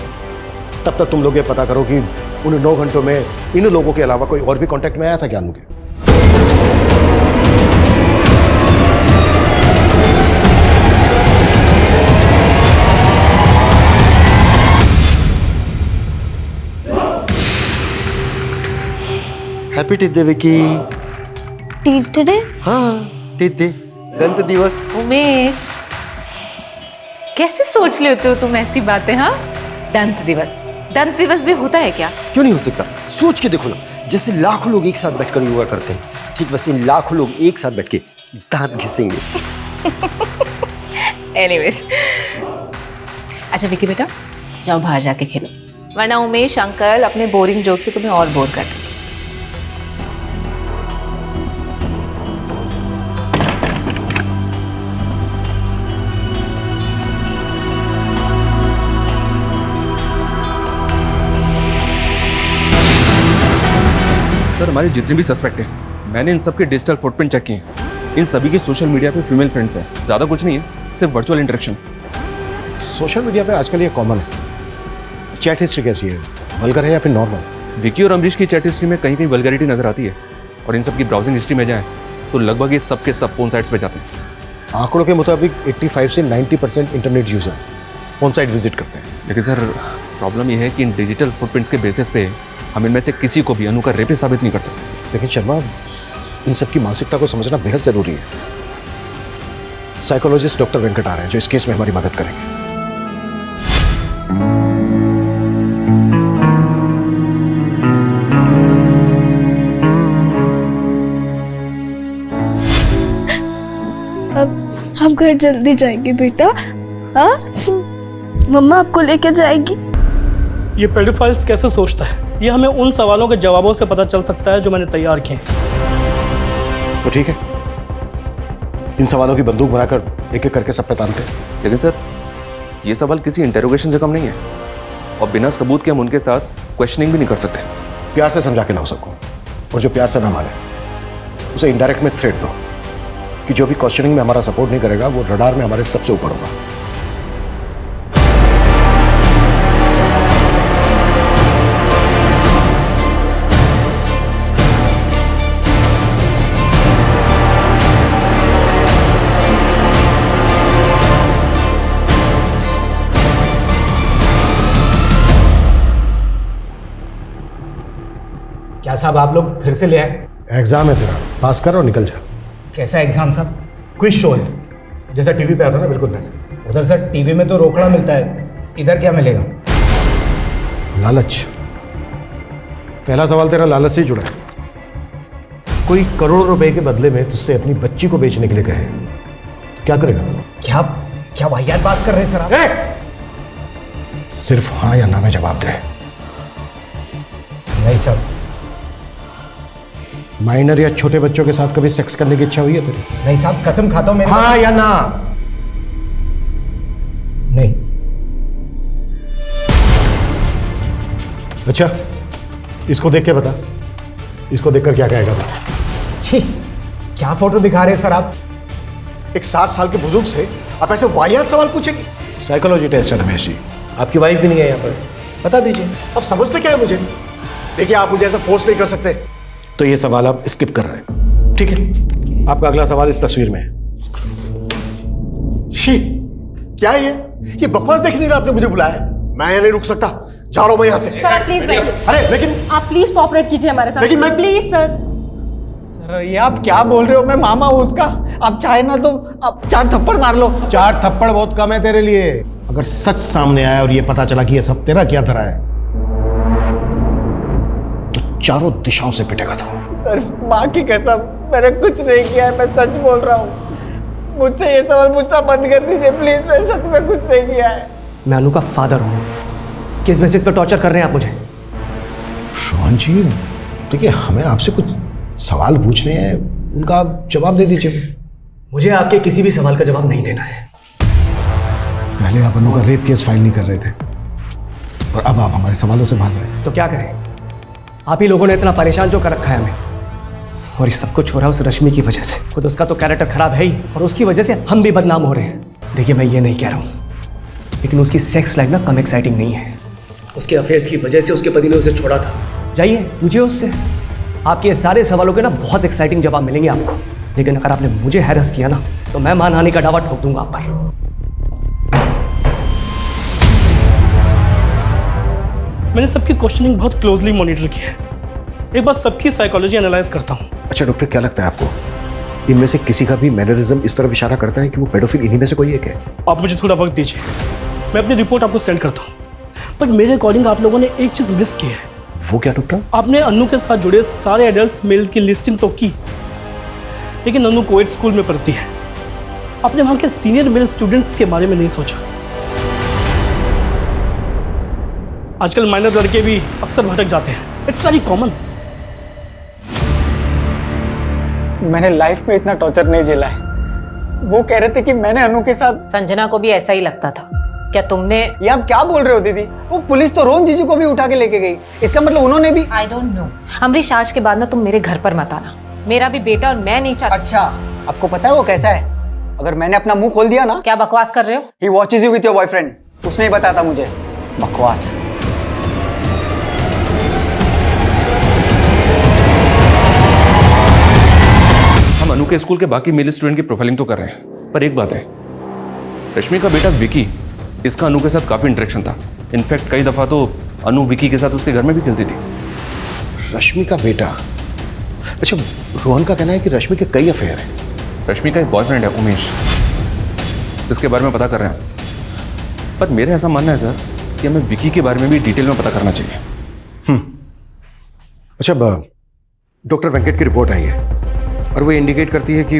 [SPEAKER 2] तब तक तुम लोग ये पता करो कि उन 9 घंटों में इन लोगों के अलावा कोई और भी कांटेक्ट में आया था क्या अनु के?
[SPEAKER 5] हैप्पी टिड्डे विकी।
[SPEAKER 3] टीटड़े?
[SPEAKER 5] हाँ, टिड्डे, दंत दिवस।
[SPEAKER 6] उमेश, कैसे सोच लेते हो तुम ऐसी बातें? हाँ, दंत दिवस भी होता है क्या?
[SPEAKER 5] क्यों नहीं हो सकता? सोच के देखो ना, जैसे लाखों लोग एक साथ बैठकर योगा करते हैं, ठीक वैसे लाखों लोग एक साथ बैठ के दांत घिसेंगे।
[SPEAKER 6] एनीवेज, अच्छा विकी बेटा, जाओ बाहर जाके खेलो, वरना उमेश अंकल अपने बोरिंग जोक से तुम्हें और बोर कर देंगे।
[SPEAKER 8] सर हमारे जितने भी सस्पेक्ट हैं, मैंने इन सब के डिजिटल फुटप्रिंट चेक किए हैं। इन सभी के सोशल मीडिया पे फीमेल फ्रेंड्स हैं। ज़्यादा कुछ नहीं है, सिर्फ वर्चुअल इंटरेक्शन।
[SPEAKER 2] सोशल मीडिया पे आजकल ये कॉमन है। चैट हिस्ट्री कैसी है, वल्गर है या फिर नॉर्मल?
[SPEAKER 8] विकी और अमरीश की चैट हिस्ट्री में कहीं कहीं वल्गैरिटी नजर आती है, और इन सब की ब्राउजिंग हिस्ट्री में जाएं तो लगभग ये सब के सब पोर्न साइट्स पे जाते हैं।
[SPEAKER 2] आंकड़ों के मुताबिक 85 से 90% internet user porn site visit करते हैं।
[SPEAKER 8] लेकिन सर प्रॉब्लम ये है कि इन डिजिटल फुटप्रिंट्स के बेसिस पे हम इनमें से किसी को भी अनु का रेपिस्ट साबित नहीं कर सकते।
[SPEAKER 2] लेकिन शर्मा, इन सब की मानसिकता को समझना बेहद जरूरी है। साइकोलॉजिस्ट डॉक्टर वेंकट आ रहे हैं जो इस केस में हमारी मदद करेंगे।
[SPEAKER 11] अब हम घर जल्दी जाएंगे बेटा। हाँ, मम्मा आपको लेके जाएगी।
[SPEAKER 4] ये पेडोफाइल्स कैसे सोचता है, ये हमें उन सवालों के जवाबों से पता चल सकता है जो मैंने तैयार किए।
[SPEAKER 2] तो ठीक है, इन सवालों की बंदूक बनाकर एक एक करके सब पे तानते हैं।
[SPEAKER 8] लेकिन सर ये सवाल किसी इंटेरोगेशन से कम नहीं है, और बिना सबूत के हम उनके साथ क्वेश्चनिंग भी नहीं कर सकते।
[SPEAKER 2] प्यार से समझा के लाओ सबको, और जो प्यार से ना माने उसे इनडायरेक्ट में थ्रेट दो कि जो भी क्वेश्चनिंग में हमारा सपोर्ट नहीं करेगा वो रडार में हमारे सबसे ऊपर होगा।
[SPEAKER 14] क्या साहब आप लोग फिर से ले आए?
[SPEAKER 2] एग्जाम है तेरा, पास कर और निकल जा।
[SPEAKER 14] कैसा एग्जाम साहब? क्विज शो है, जैसा टीवी पे आता ना, बिल्कुल वैसे। उधर सर टीवी में तो रोकड़ा मिलता है, इधर क्या मिलेगा?
[SPEAKER 2] लालच। पहला सवाल तेरा लालच से जुड़ा है। कोई करोड़ों रुपए के बदले में तुझसे अपनी बच्ची को बेचने के लिए कहे तो क्या करेगा तू?
[SPEAKER 14] क्या वाहियात बात कर रहे हैं सर आप?
[SPEAKER 2] सिर्फ हाँ या ना में जवाब दे।
[SPEAKER 14] नहीं सर,
[SPEAKER 9] माइनर या छोटे बच्चों के साथ कभी सेक्स करने की इच्छा हुई है तेरी?
[SPEAKER 14] नहीं साहब, कसम खाता हूं मेरे।
[SPEAKER 9] हाँ या ना?
[SPEAKER 14] नहीं।
[SPEAKER 9] अच्छा, इसको देख के बता, इसको देखकर क्या कहेगा तू?
[SPEAKER 14] छी, क्या फोटो दिखा रहे हैं सर आप?
[SPEAKER 2] एक 60 साल के बुजुर्ग से आप ऐसे वाहियात सवाल पूछेंगे?
[SPEAKER 9] साइकोलॉजी टेस्ट है रमेश जी। आपकी वाइफ भी नहीं है यहाँ पर, बता दीजिए।
[SPEAKER 2] आप समझते क्या है मुझे? देखिए, आप मुझे ऐसा फोर्स नहीं कर सकते।
[SPEAKER 9] तो ये सवाल आप स्किप कर रहे हैं, ठीक है? आपका अगला सवाल इस तस्वीर में है।
[SPEAKER 2] छी, क्या है ये बकवास देख नहीं रहा आपने मुझे बुलाया है? मैं यहाँ नहीं रुक सकता, जा रहा हूं मैं यहाँ से।
[SPEAKER 7] सर आप प्लीज बैठिए।
[SPEAKER 2] अरे लेकिन
[SPEAKER 7] आप प्लीज कोऑपरेट कीजिए हमारे साथ।
[SPEAKER 2] लेकिन मैं
[SPEAKER 7] प्लीज सर।
[SPEAKER 5] सर ये आप क्या बोल रहे हो? मैं मामा हूं उसका। आप चाहे ना तो आप 4 थप्पड़ मार लो।
[SPEAKER 9] 4 थप्पड़ बहुत कम है तेरे लिए। अगर सच सामने आया और ये पता चला कि ये सब तेरा क्या धरा है, तो चारों दिशाओं से पिटेगा तू।
[SPEAKER 5] सर माँ की कसम, मैंने कुछ नहीं किया है, मैं सच बोल रहा हूँ। मुझसे ये सवाल पूछना बंद कर दीजिए प्लीज, मैं सच में कुछ नहीं किया है।
[SPEAKER 4] मैं अनु का फादर हूँ। किस बेसिस पर टॉर्चर कर रहे हैं आप मुझे?
[SPEAKER 9] रोहन जी, देखिए हमें आपसे कुछ सवाल पूछने हैं, उनका आप जवाब दे दीजिए।
[SPEAKER 4] मुझे आपके किसी भी सवाल का जवाब नहीं देना है।
[SPEAKER 9] पहले आप अनु का रेप केस फाइल नहीं कर रहे थे और अब आप हमारे सवालों से भाग रहे हैं।
[SPEAKER 4] तो क्या करें? आप ही लोगों ने इतना परेशान जो कर रखा है हमें, और ये सब कुछ हो रहा है उस रश्मि की वजह से। खुद उसका तो कैरेक्टर खराब है ही, और उसकी वजह से हम भी बदनाम हो रहे हैं। देखिए मैं ये नहीं कह रहा हूँ, लेकिन उसकी सेक्स लाइफ ना कम एक्साइटिंग नहीं है। उसके अफेयर्स की वजह से उसके पति ने उसे छोड़ा था। जाइए पूछिए उससे, आपके सारे सवालों के ना बहुत एक्साइटिंग जवाब मिलेंगे आपको। लेकिन अगर आपने मुझे हैरेस किया ना, तो मैं मानहानि का दावा ठोक दूंगा आप पर।
[SPEAKER 15] मैंने सबकी क्वेश्चनिंग बहुत क्लोजली मॉनिटर की है। एक बार सबकी साइकोलॉजी एनालाइज करता हूँ।
[SPEAKER 9] अच्छा डॉक्टर, क्या लगता है आपको इनमें से किसी का भी मैनरिज्म इस तरफ इशारा करता है कि वो पेडोफिल इन्हीं में से कोई एक है?
[SPEAKER 15] आप मुझे थोड़ा वक्त दीजिए, मैं अपनी रिपोर्ट आपको सेंड करता हूँ। पर मेरे अकॉर्डिंग आप लोगों ने एक चीज मिस की है।
[SPEAKER 9] वो क्या डॉक्टर?
[SPEAKER 15] आपने अनु के साथ जुड़े सारे एडल्ट मेल्स की लिस्टिंग तो की, लेकिन अनु कोएड स्कूल में पढ़ती है। आपने वहां के सीनियर मेल स्टूडेंट्स के बारे में नहीं सोचा। आजकल माइनर लड़के भी अक्सर भटक जाते हैं, इट्स वेरी कॉमन।
[SPEAKER 5] मैंने लाइफ में इतना टॉर्चर नहीं झेला है। वो कह रहे थे कि मैंने अनु के साथ।
[SPEAKER 6] संजना को भी ऐसा ही लगता था। क्या तुमने?
[SPEAKER 5] ये आप क्या बोल रहे हो दीदी? वो पुलिस तो रोहन जीजू को भी उठा के लेके गई। इसका मतलब उन्होंने भी।
[SPEAKER 6] I don't know. अमरीश, आज के बाद ना तुम मेरे घर पर मत आना। मेरा भी बेटा और मैं नहीं चाहती।
[SPEAKER 5] अच्छा, आपको पता है वो कैसा है? अगर मैंने अपना मुंह खोल दिया ना।
[SPEAKER 6] क्या बकवास कर रहे हो?
[SPEAKER 5] He watches you with your boyfriend। उसने ही बताया था मुझे। बकवास।
[SPEAKER 8] हम अनु के स्कूल के बाकी मेल स्टूडेंट की प्रोफाइलिंग तो कर रहे हैं, पर एक बात है, रश्मि का बेटा विकी, इसका अनु के साथ काफी इंटरेक्शन था। इनफैक्ट कई दफा तो अनु विकी के साथ उसके घर में भी खेलती थी।
[SPEAKER 9] रश्मि का बेटा? अच्छा, रोहन का कहना है कि रश्मि के कई अफेयर हैं।
[SPEAKER 8] रश्मि का एक बॉयफ्रेंड है उमेश, इसके बारे में पता कर रहे हैं। पर मेरा ऐसा मानना है सर कि हमें विकी के बारे में भी डिटेल में पता करना चाहिए।
[SPEAKER 9] अच्छा, डॉक्टर वेंकट की रिपोर्ट आई है और वो इंडिकेट करती है कि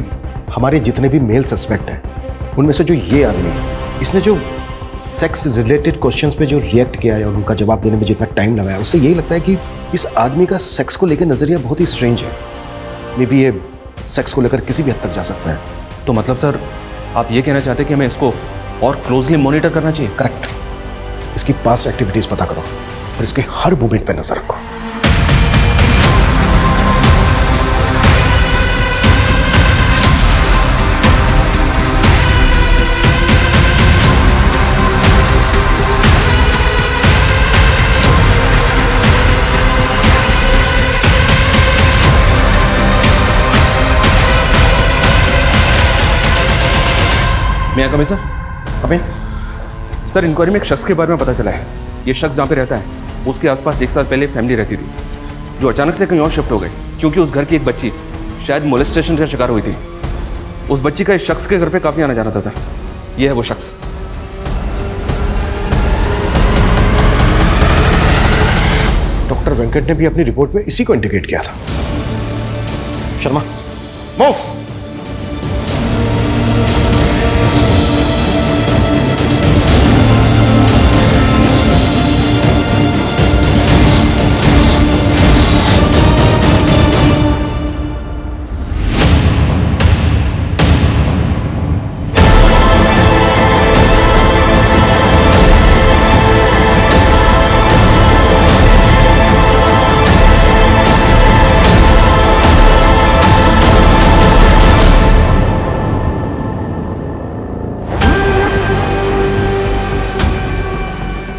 [SPEAKER 9] हमारे जितने भी मेल सस्पेक्ट हैं उनमें से जो ये आदमी है, इसने जो सेक्स रिलेटेड क्वेश्चंस पे जो रिएक्ट किया है और उनका जवाब देने में जितना टाइम लगाया, उससे यही लगता है कि इस आदमी का सेक्स को लेकर नजरिया बहुत ही स्ट्रेंज है। मे बी ये सेक्स को लेकर किसी भी हद तक जा सकता है।
[SPEAKER 8] तो मतलब सर आप ये कहना चाहते हैं कि हमें इसको और क्लोजली मॉनिटर करना चाहिए?
[SPEAKER 9] करेक्ट। इसकी पास्ट एक्टिविटीज पता करो और इसके हर मूवमेंट पे नजर रखो।
[SPEAKER 8] May I come in sir? Come in. Sir, inquiry में एक शख्स के बारे में पता चला है। ये शख्स जहाँ पे रहता है उसके आसपास 1 साल पहले फैमिली रहती थी, जो अचानक से कहीं और शिफ्ट हो गई क्योंकि उस घर की एक बच्ची शायद मोलेस्टेशन का शिकार हुई थी। उस बच्ची का इस शख्स के घर पे काफ़ी आना जाना था सर। ये है वो शख्स।
[SPEAKER 9] डॉक्टर वेंकट ने भी अपनी रिपोर्ट में इसी को इंडिकेट किया था। शर्मा, मूव।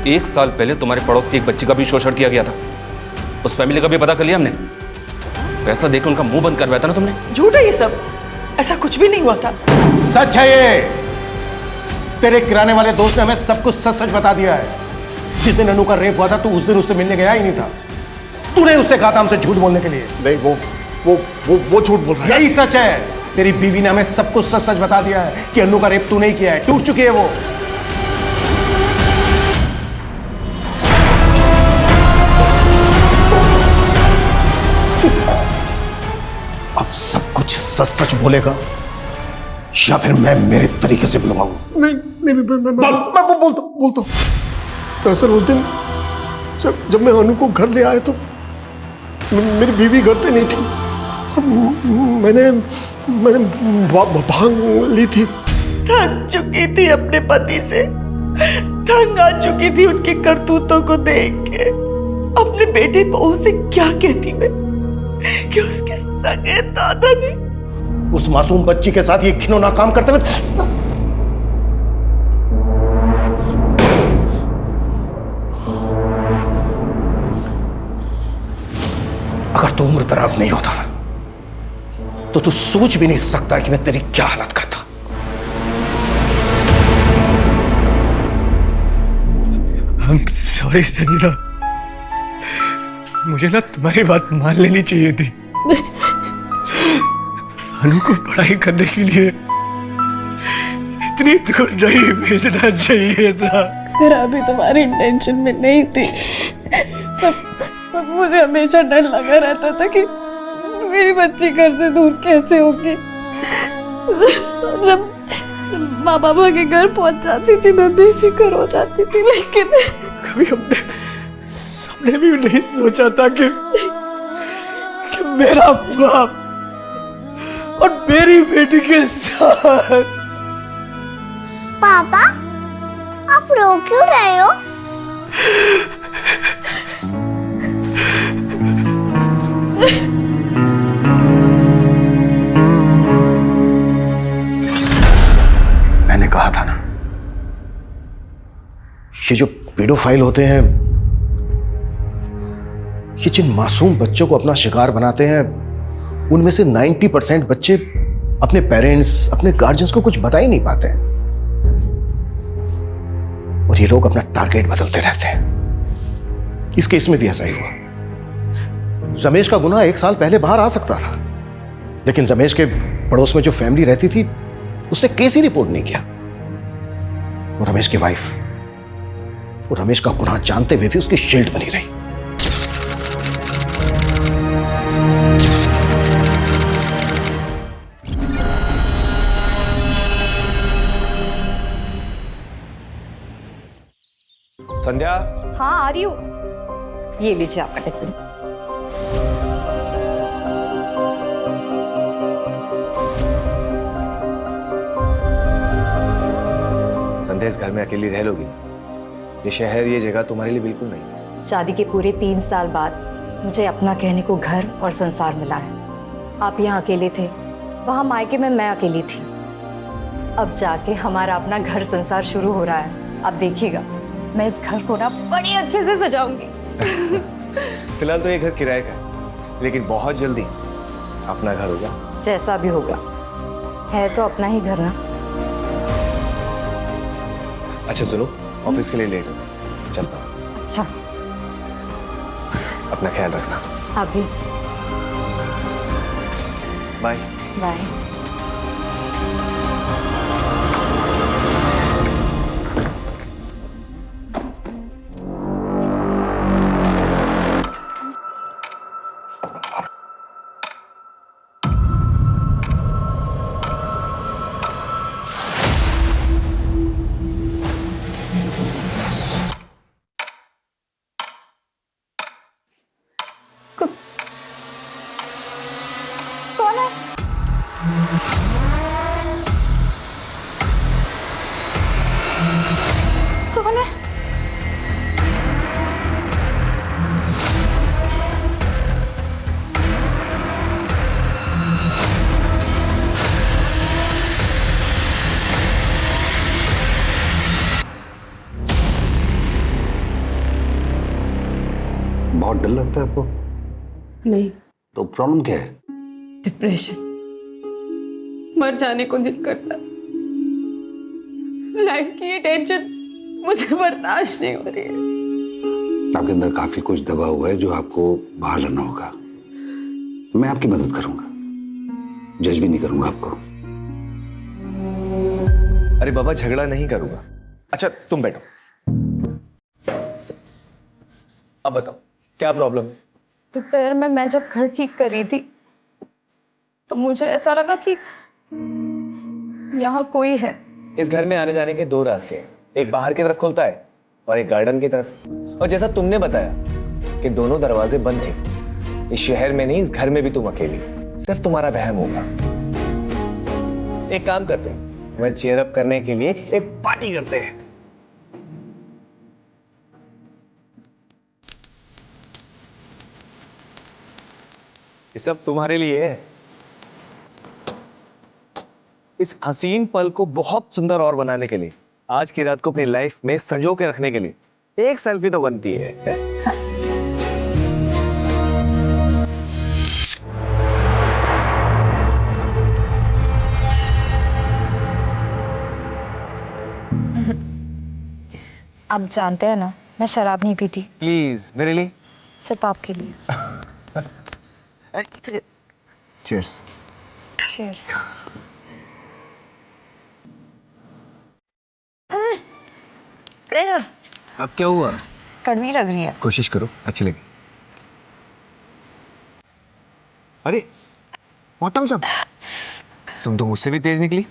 [SPEAKER 8] 1 साल पहले तुम्हारे पड़ोस की एक बच्ची का भी शोषण किया गया था। उस फैमिली का भी पता कर लिया हमने। पैसा देकर उनका मुंह बंद करवाया था ना तुमने।
[SPEAKER 13] झूठ है ये सब, ऐसा कुछ भी नहीं हुआ था।
[SPEAKER 9] सच है ये। तेरे किराने वाले दोस्त ने हमें सब कुछ सच सच बता दिया है। जिस दिन अनु का रेप हुआ था तू उस दिन उससे मिलने गया ही नहीं था। तूने उससे कहा था हमसे झूठ बोलने के लिए।
[SPEAKER 2] नहीं, वो झूठ बोल रहा है।
[SPEAKER 9] यही सच है। तेरी बीवी ने हमें सब कुछ सच सच बता दिया है कि अनु का रेप तू नहीं किया है। टूट चुकी है वो। अब सब कुछ सच सच बोलेगा या फिर मैं मेरे तरीके से बुलवाऊं?
[SPEAKER 2] नहीं, मैं बोलता हूं। दरअसल उस दिन जब मैं अनु को घर ले आया तो मेरी बीवी घर पे नहीं थी। मैंने भांग ली थी।
[SPEAKER 13] थक चुकी थी अपने पति से, तंग आ चुकी थी उनकी करतूतों को देख के। अपने बेटे बहू से क्या कहती मैं कि उसके सगे दादा ने
[SPEAKER 9] उस मासूम बच्ची के साथ ये घिनौना काम करते हुए। अगर तू उम्र दराज नहीं होता तो तू सोच भी नहीं सकता कि मैं तेरी क्या हालत करता।
[SPEAKER 12] I'm sorry संजना, मुझे ना तुम्हारी बात मान लेनी चाहिए थी। अनु को पढ़ाई करने के लिए इतनी दूर नहीं भेजना चाहिए था।
[SPEAKER 11] मेरा अभी तुम्हारी इंटेंशन में नहीं थी, पर मुझे हमेशा डर लगा रहता था कि मेरी बच्ची घर से दूर कैसे होगी। जब माँ बाबा के घर पहुंच जाती थी मैं बेफिक्र हो जाती थी, लेकिन
[SPEAKER 12] कभी हमने सबने भी नहीं सोचा था कि मेरा बाप और मेरी बेटी के साथ।
[SPEAKER 3] पापा, आप रो क्यों रहे हो?
[SPEAKER 9] मैंने कहा था ना, ये जो पेडोफाइल होते हैं, ये जिन मासूम बच्चों को अपना शिकार बनाते हैं, उनमें से 90% बच्चे अपने पेरेंट्स, अपने गार्जियंस को कुछ बता ही नहीं पाते हैं। और ये लोग अपना टारगेट बदलते रहते हैं। इस केस में भी ऐसा ही हुआ। रमेश का गुनाह 1 साल पहले बाहर आ सकता था, लेकिन रमेश के पड़ोस में जो फैमिली रहती थी उसने केस ही रिपोर्ट नहीं किया। और रमेश की वाइफ वो रमेश का गुनाह जानते हुए भी उसकी शील्ड बनी रही।
[SPEAKER 14] संध्या,
[SPEAKER 16] हाँ आ रही हूँ। ये लीजिए आपका टिफिन।
[SPEAKER 14] संध्या, इस घर में अकेली रह लोगी? ये शहर, ये जगह तुम्हारे लिए बिल्कुल नहीं।
[SPEAKER 16] शादी के पूरे 3 साल बाद मुझे अपना कहने को घर और संसार मिला है। आप यहाँ अकेले थे, वहाँ मायके में मैं अकेली थी। अब जाके हमारा अपना घर संसार शुरू हो रहा है। आप देखिएगा, मैं इस घर को ना बड़ी अच्छे से सजाऊंगी।
[SPEAKER 14] फिलहाल तो ये घर किराए का है, लेकिन बहुत जल्दी अपना घर होगा।
[SPEAKER 16] जैसा भी होगा, है तो अपना ही घर ना।
[SPEAKER 14] अच्छा सुनो, ऑफिस के लिए लेट हो, चलता हूँ।
[SPEAKER 16] अच्छा,
[SPEAKER 14] अपना ख्याल रखना।
[SPEAKER 16] आप भी।
[SPEAKER 14] Bye
[SPEAKER 16] bye. कौन है? कौन है?
[SPEAKER 17] बहुत डर लगता है आपको?
[SPEAKER 11] नहीं,
[SPEAKER 17] तो प्रॉब्लम क्या है?
[SPEAKER 11] डिप्रेशन। मर जाने को दिल करता। लाइफ की ये टेंशन मुझे बर्दाश्त नहीं हो रही है।
[SPEAKER 17] आपके अंदर काफी कुछ दबा हुआ है जो आपको बाहर लाना होगा। मैं आपकी मदद करूंगा, जज भी नहीं करूंगा आपको।
[SPEAKER 14] अरे बाबा, झगड़ा नहीं करूंगा। अच्छा तुम बैठो। अब बताओ क्या प्रॉब्लम है?
[SPEAKER 11] दोपहर में मैं जब घर ठीक कर रही थी तो मुझे ऐसा लगा कि यहाँ कोई है।
[SPEAKER 14] इस घर में आने जाने के दो रास्ते हैं, एक बाहर की तरफ खुलता है और एक गार्डन की तरफ। और जैसा तुमने बताया कि दोनों दरवाजे बंद थे, इस शहर में नहीं, इस घर में भी तुम अकेली। सिर्फ तुम्हारा वहम होगा। एक काम करते हैं, मैं चेयर अप करने के लिए एक पार्टी करते हैं। ये सब तुम्हारे लिए है। इस हसीन पल को बहुत सुंदर और बनाने के लिए, आज की रात को अपनी लाइफ में संजो के रखने के लिए एक सेल्फी तो बनती है।
[SPEAKER 16] आप जानते हैं ना, मैं शराब नहीं पीती।
[SPEAKER 14] प्लीज मेरे लिए।
[SPEAKER 16] सिर्फ आपके लिए।
[SPEAKER 14] चीयर्स।
[SPEAKER 16] चीयर्स।
[SPEAKER 14] अब क्या हुआ?
[SPEAKER 16] कड़वी लग रही है।
[SPEAKER 14] कोशिश करो अच्छी लगे। अरे मौतम साहब, तुम तो मुझसे भी तेज निकली।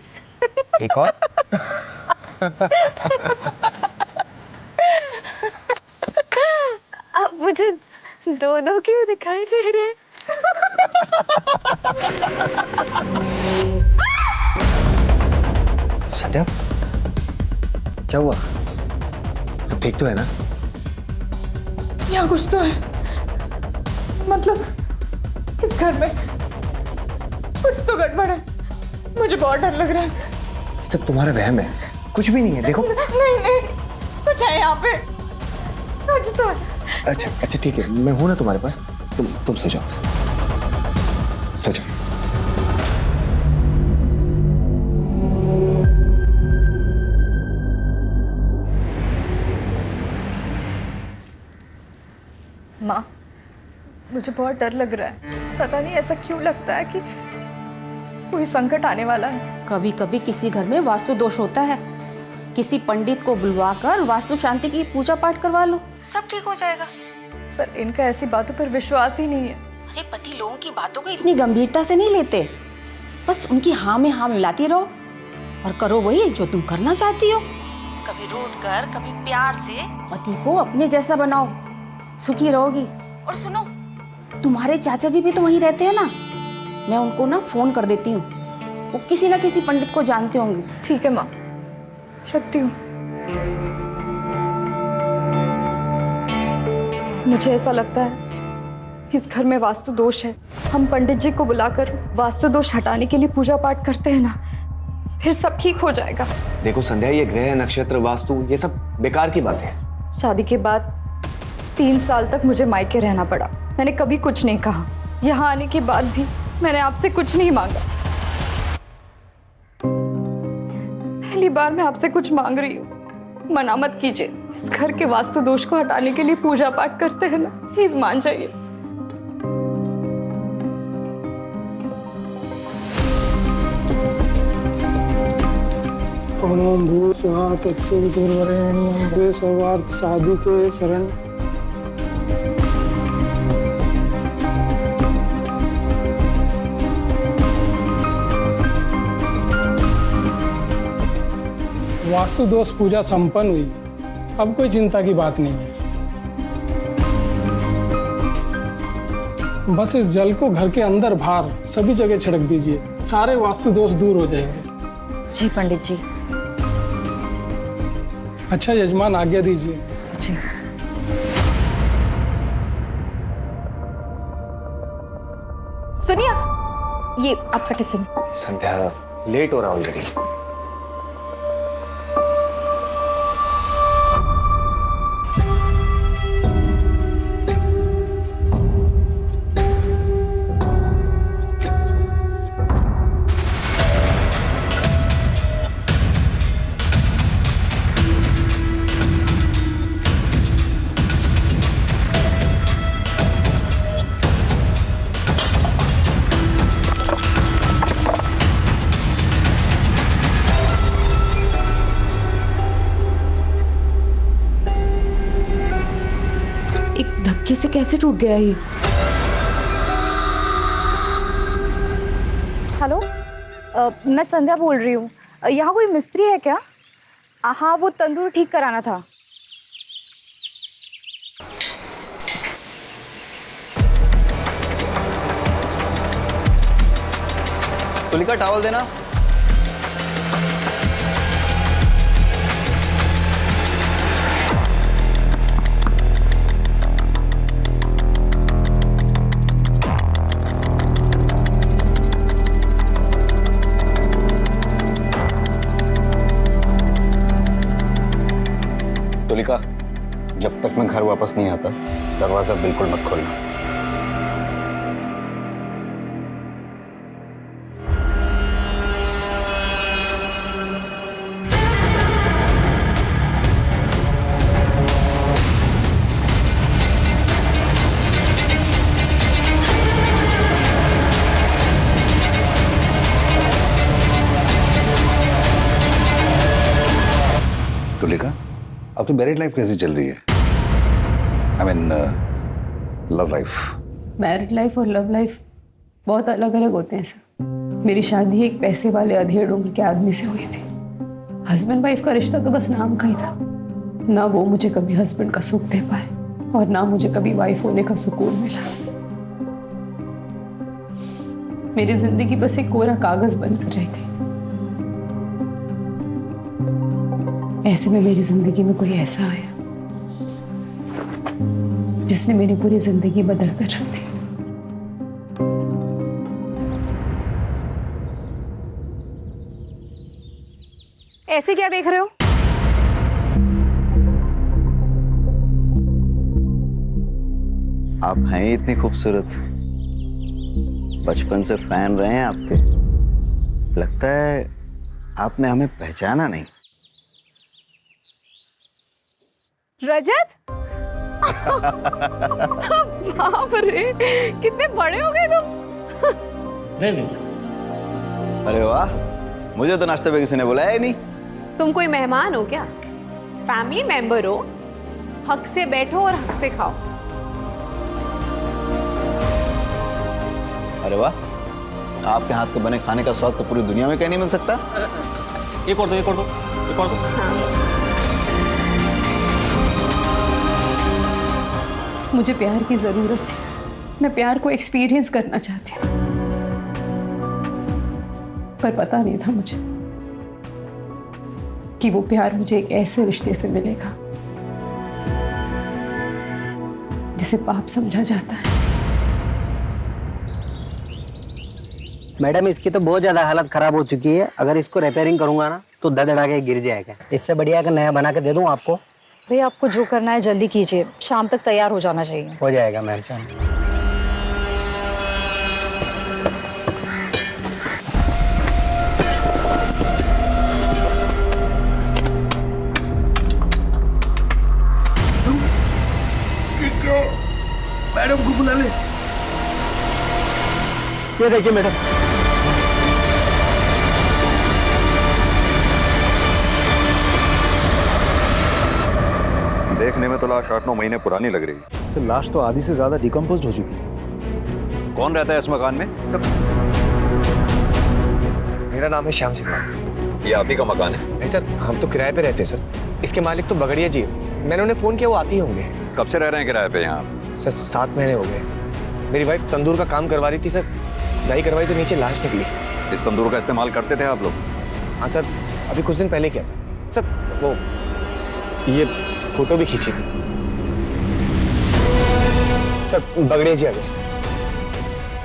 [SPEAKER 14] एक और।
[SPEAKER 11] अब मुझे दोनों क्यों दिखाई दे रहे हैं?
[SPEAKER 14] संध्या, क्या हुआ? सब ठीक तो है ना?
[SPEAKER 11] यहाँ कुछ तो है। मतलब इस घर में कुछ तो गड़बड़ है। मुझे बहुत डर लग रहा है।
[SPEAKER 14] ये सब तुम्हारा वहम है, कुछ भी नहीं है। देखो
[SPEAKER 11] नहीं नहीं, कुछ है यहाँ पे, कुछ तो है।
[SPEAKER 14] अच्छा अच्छा ठीक है, मैं हूं ना तुम्हारे पास। तुम सो जाओ, सो जाओ।
[SPEAKER 11] माँ, मुझे बहुत डर लग रहा है। पता नहीं ऐसा क्यों लगता है कि कोई संकट आने वाला है।
[SPEAKER 18] कभी कभी किसी घर में वास्तु दोष होता है, किसी पंडित को बुलवाकर वास्तु शांति की पूजा पाठ करवा लो, सब ठीक हो जाएगा।
[SPEAKER 11] पर इनका ऐसी बातों पर विश्वास ही नहीं है।
[SPEAKER 18] अरे पति लोगों की बातों को इतनी गंभीरता से नहीं लेते, बस उनकी हाँ में हाँ मिलाती रहो और करो वही जो तुम करना चाहती हो। कभी रूठ कर, कभी प्यार से पति को अपने जैसा बनाओ, सुखी रहोगी। और सुनो, तुम्हारे चाचा जी भी तो वहीं रहते हैं ना, मैं उनको ना फोन कर देती हूँ, वो किसी ना किसी पंडित को जानते होंगे।
[SPEAKER 11] ठीक है माँ, रखती हूँ। मुझे ऐसा लगता है इस घर में वास्तु दोष है। हम पंडित जी को बुलाकर वास्तु दोष हटाने के लिए पूजा पाठ करते हैं ना, फिर सब ठीक हो जाएगा।
[SPEAKER 14] देखो संध्या, ये ग्रह नक्षत्र वास्तु ये सब बेकार की बात है।
[SPEAKER 11] शादी के बाद 3 साल तक मुझे मायके रहना पड़ा। मैंने कभी कुछ नहीं कहा। यहाँ आने के बाद भी मैंने आपसे कुछ नहीं मांगा। पहली बार मैं आपसे कुछ मांग रही हूँ, मना मत कीजिए। इस घर के वास्तु दोष को हटाने के लिए पूजा पाठ करते हैं ना, प्लीज मान जाइए।
[SPEAKER 19] ओम भू स्वाहा तत्सवितुर्वरेण्यं भर्गो सर्वार्थ साधिके शरण। वास्तु दोष पूजा संपन्न हुई। अब कोई चिंता की बात नहीं है। बस इस जल को घर के अंदर बाहर सभी जगह छिड़क दीजिए, सारे वास्तु दोष दूर हो जाएंगे।
[SPEAKER 16] जी पंडित जी।
[SPEAKER 19] अच्छा यजमान, आज्ञा दीजिए।
[SPEAKER 16] जी।
[SPEAKER 11] सुनिए, ये आपका टिफिन।
[SPEAKER 14] संध्या, लेट हो रहा ऑलरेडी।
[SPEAKER 6] धक्के से कैसे टूट गया ये?
[SPEAKER 16] हेलो, मैं संध्या बोल रही हूँ। यहाँ कोई मिस्त्री है क्या? हाँ, वो तंदूर ठीक कराना था।
[SPEAKER 5] तुलिका टॉवल देना। तुलिका, जब तक मैं घर वापस नहीं आता दरवाजा बिल्कुल मत खोलना।
[SPEAKER 17] तुलिका, आपकी मैरिड लाइफ कैसी चल रही है? I mean love life.
[SPEAKER 11] Married life और लव लाइफ बहुत अलग अलग होते हैं सर। मेरी शादी एक पैसे वाले अधेड़ उम्र के आदमी से हुई थी। हस्बैंड वाइफ का रिश्ता तो बस नाम का ही था। ना वो मुझे कभी हस्बैंड का सुख दे पाए और ना मुझे कभी वाइफ होने का सुकून मिला। मेरी जिंदगी बस एक कोरा कागज बनकर रह गई। ऐसे में मेरी जिंदगी में कोई ऐसा आया जिसने मेरी पूरी जिंदगी बदल कर रख दी।
[SPEAKER 16] ऐसे क्या देख रहे हो?
[SPEAKER 5] आप हैं ही इतनी खूबसूरत, बचपन से फैन रहे हैं आपके। लगता है आपने हमें पहचाना नहीं।
[SPEAKER 16] रजत? बाप रे, कितने बड़े हो गए तुम।
[SPEAKER 15] नहीं।
[SPEAKER 5] अरे वाह, मुझे तो नाश्ते पे किसी ने बुलाया ही नहीं।
[SPEAKER 16] तुम कोई मेहमान हो क्या? फैमिली मेंबर हो। हक से बैठो और हक से खाओ।
[SPEAKER 5] अरे वाह, आपके हाथ के बने खाने का स्वाद तो पूरी दुनिया में कहीं नहीं मिल सकता।
[SPEAKER 15] एक और दो।
[SPEAKER 11] मुझे प्यार की जरूरत थी। मैं प्यार को एक्सपीरियंस करना चाहती हूँ, पर पता नहीं था मुझे कि वो प्यार मुझे एक ऐसे रिश्ते से मिलेगा जिसे पाप समझा जाता है।
[SPEAKER 20] मैडम, इसकी तो बहुत ज्यादा हालत खराब हो चुकी है। अगर इसको रिपेयरिंग करूंगा ना तो धड़धड़ा के गिर जाएगा। इससे बढ़िया अगर नया बना के दे दूं आपको।
[SPEAKER 16] भैया, आपको जो करना है जल्दी कीजिए, शाम तक तैयार हो जाना चाहिए।
[SPEAKER 20] हो जाएगा मैम।
[SPEAKER 12] मैडम को बुला ले।
[SPEAKER 20] ये देखिए मैडम।
[SPEAKER 17] देखने में तो लाश 8-9 महीने पुरानी लग रही है।
[SPEAKER 5] तो लाश तो आधी से ज्यादा डिकम्पोज हो चुकी है।
[SPEAKER 17] कौन रहता है इस मकान में?
[SPEAKER 14] मेरा नाम है श्याम श्रीवास्तव।
[SPEAKER 17] ये आप ही का मकान है?
[SPEAKER 14] नहीं सर, हम तो किराए पे रहते हैं सर। इसके मालिक तो बगड़िया जी है। मैंने उन्हें फोन किया, वो आते ही होंगे।
[SPEAKER 17] कब से रह रहे हैं किराए पे यहाँ?
[SPEAKER 14] सर 7 महीने हो गए। मेरी वाइफ तंदूर का काम करवा रही थी सर। दाई करवाई तो नीचे लाश निकली।
[SPEAKER 17] इस तंदूर का इस्तेमाल करते थे आप लोग?
[SPEAKER 14] हाँ सर, अभी कुछ दिन पहले किया था सर। वो ये फोटो भी खींची थी सर। बगड़िया जी आ गए।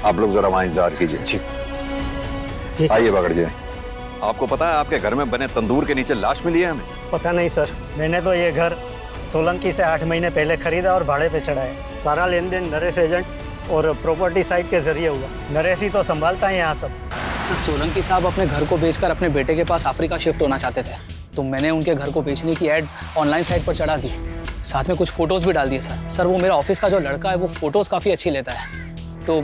[SPEAKER 17] आप लोग जरा वहाँ इंतजार कीजिए। जी आइए बगड़ जी। आपको पता है आपके घर में बने तंदूर के नीचे लाश मिली है हमें?
[SPEAKER 21] पता नहीं सर, मैंने तो ये घर सोलंकी से 8 महीने पहले खरीदा और भाड़े पे चढ़ाया। सारा लेन देन नरेश एजेंट और प्रॉपर्टी साइट के जरिए हुआ। नरेश ही तो संभालता है यहाँ सब।
[SPEAKER 22] सोलंकी साहब अपने घर को बेचकर अपने बेटे के पास अफ्रीका शिफ्ट होना चाहते थे, तो मैंने उनके घर को बेचने की ऐड ऑनलाइन साइट पर चढ़ा दी। साथ में कुछ फोटोज़ भी डाल दिए सर। वो मेरा ऑफिस का जो लड़का है वो फ़ोटोज़ काफ़ी अच्छी लेता है, तो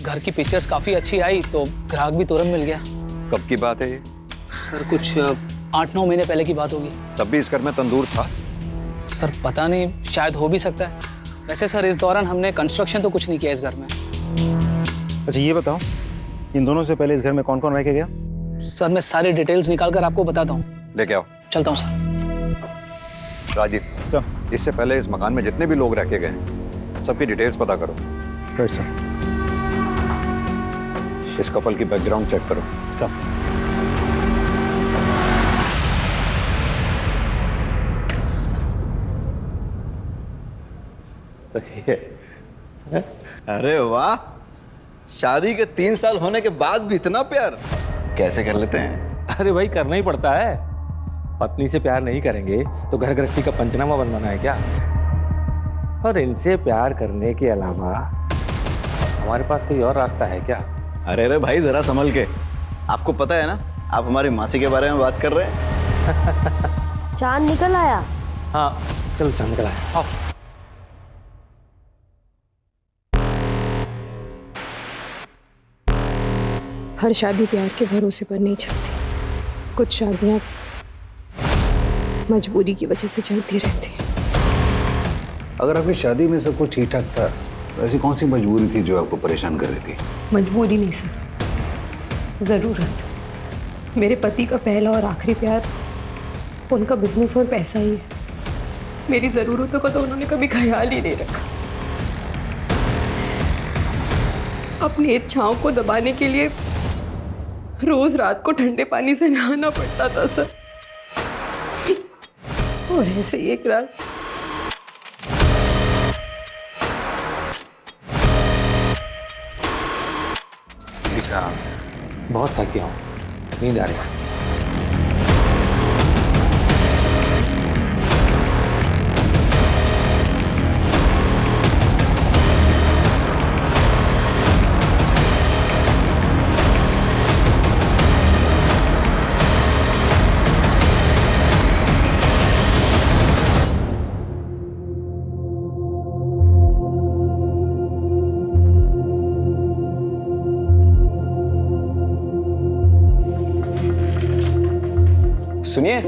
[SPEAKER 22] घर की पिक्चर्स काफ़ी अच्छी आई तो ग्राहक भी तुरंत मिल गया।
[SPEAKER 17] कब की बात है ये?
[SPEAKER 22] सर कुछ 8-9 महीने पहले की बात होगी।
[SPEAKER 17] तब भी इस घर में तंदूर था?
[SPEAKER 22] सर पता नहीं, शायद हो भी सकता है। वैसे सर इस दौरान हमने कंस्ट्रक्शन तो कुछ नहीं किया इस घर में।
[SPEAKER 5] अच्छा ये बताओ, इन दोनों से पहले इस घर में कौन कौन रह के गया?
[SPEAKER 22] सर मैं सारी डिटेल्स निकाल कर आपको बताता हूँ।
[SPEAKER 5] लेके आओ।
[SPEAKER 22] चलता हूँ सर।
[SPEAKER 5] राजीव सर, इससे पहले इस मकान में जितने भी लोग रह के गए सबकी डिटेल्स पता करो। Right sir. इस कपल की बैकग्राउंड चेक करो। सर।
[SPEAKER 1] अरे वाह, शादी के 3 साल होने के बाद भी इतना प्यार
[SPEAKER 5] कैसे कर लेते हैं?
[SPEAKER 10] अरे भाई करना ही पड़ता है, पत्नी से प्यार नहीं करेंगे तो घर गृहस्थी का पंचनामा बनवाना है क्या? और इनसे प्यार करने के अलावा हमारे पास कोई और रास्ता है क्या?
[SPEAKER 1] अरे भाई जरा संभल के, आपको पता है ना आप हमारी मासी के बारे में बात कर रहे हैं।
[SPEAKER 3] चांद निकल आया।
[SPEAKER 10] हाँ चलो चांद निकल आया। आओ।
[SPEAKER 11] हर शादी प्यार के भरोसे पर नहीं चलती, कुछ शादियां मजबूरी की वजह से चलती रहती हैं।
[SPEAKER 17] अगर आपकी शादी में सब कुछ ठीक ठाक था तो ऐसी कौन सी मजबूरी थी जो आपको परेशान कर रही थी?
[SPEAKER 11] मजबूरी नहीं सर, ज़रूरत। मेरे पति का पहला और आखिरी प्यार उनका बिजनेस और पैसा ही है। मेरी ज़रूरतों का तो उन्होंने कभी ख्याल ही नहीं रखा। अपनी इच्छाओं को दबाने के लिए रोज रात को ठंडे पानी से नहाना पड़ता था सर। और ऐसे ही एक रात
[SPEAKER 10] बहुत थक गया हूँ, नींद आ रही है।
[SPEAKER 5] सुनिए,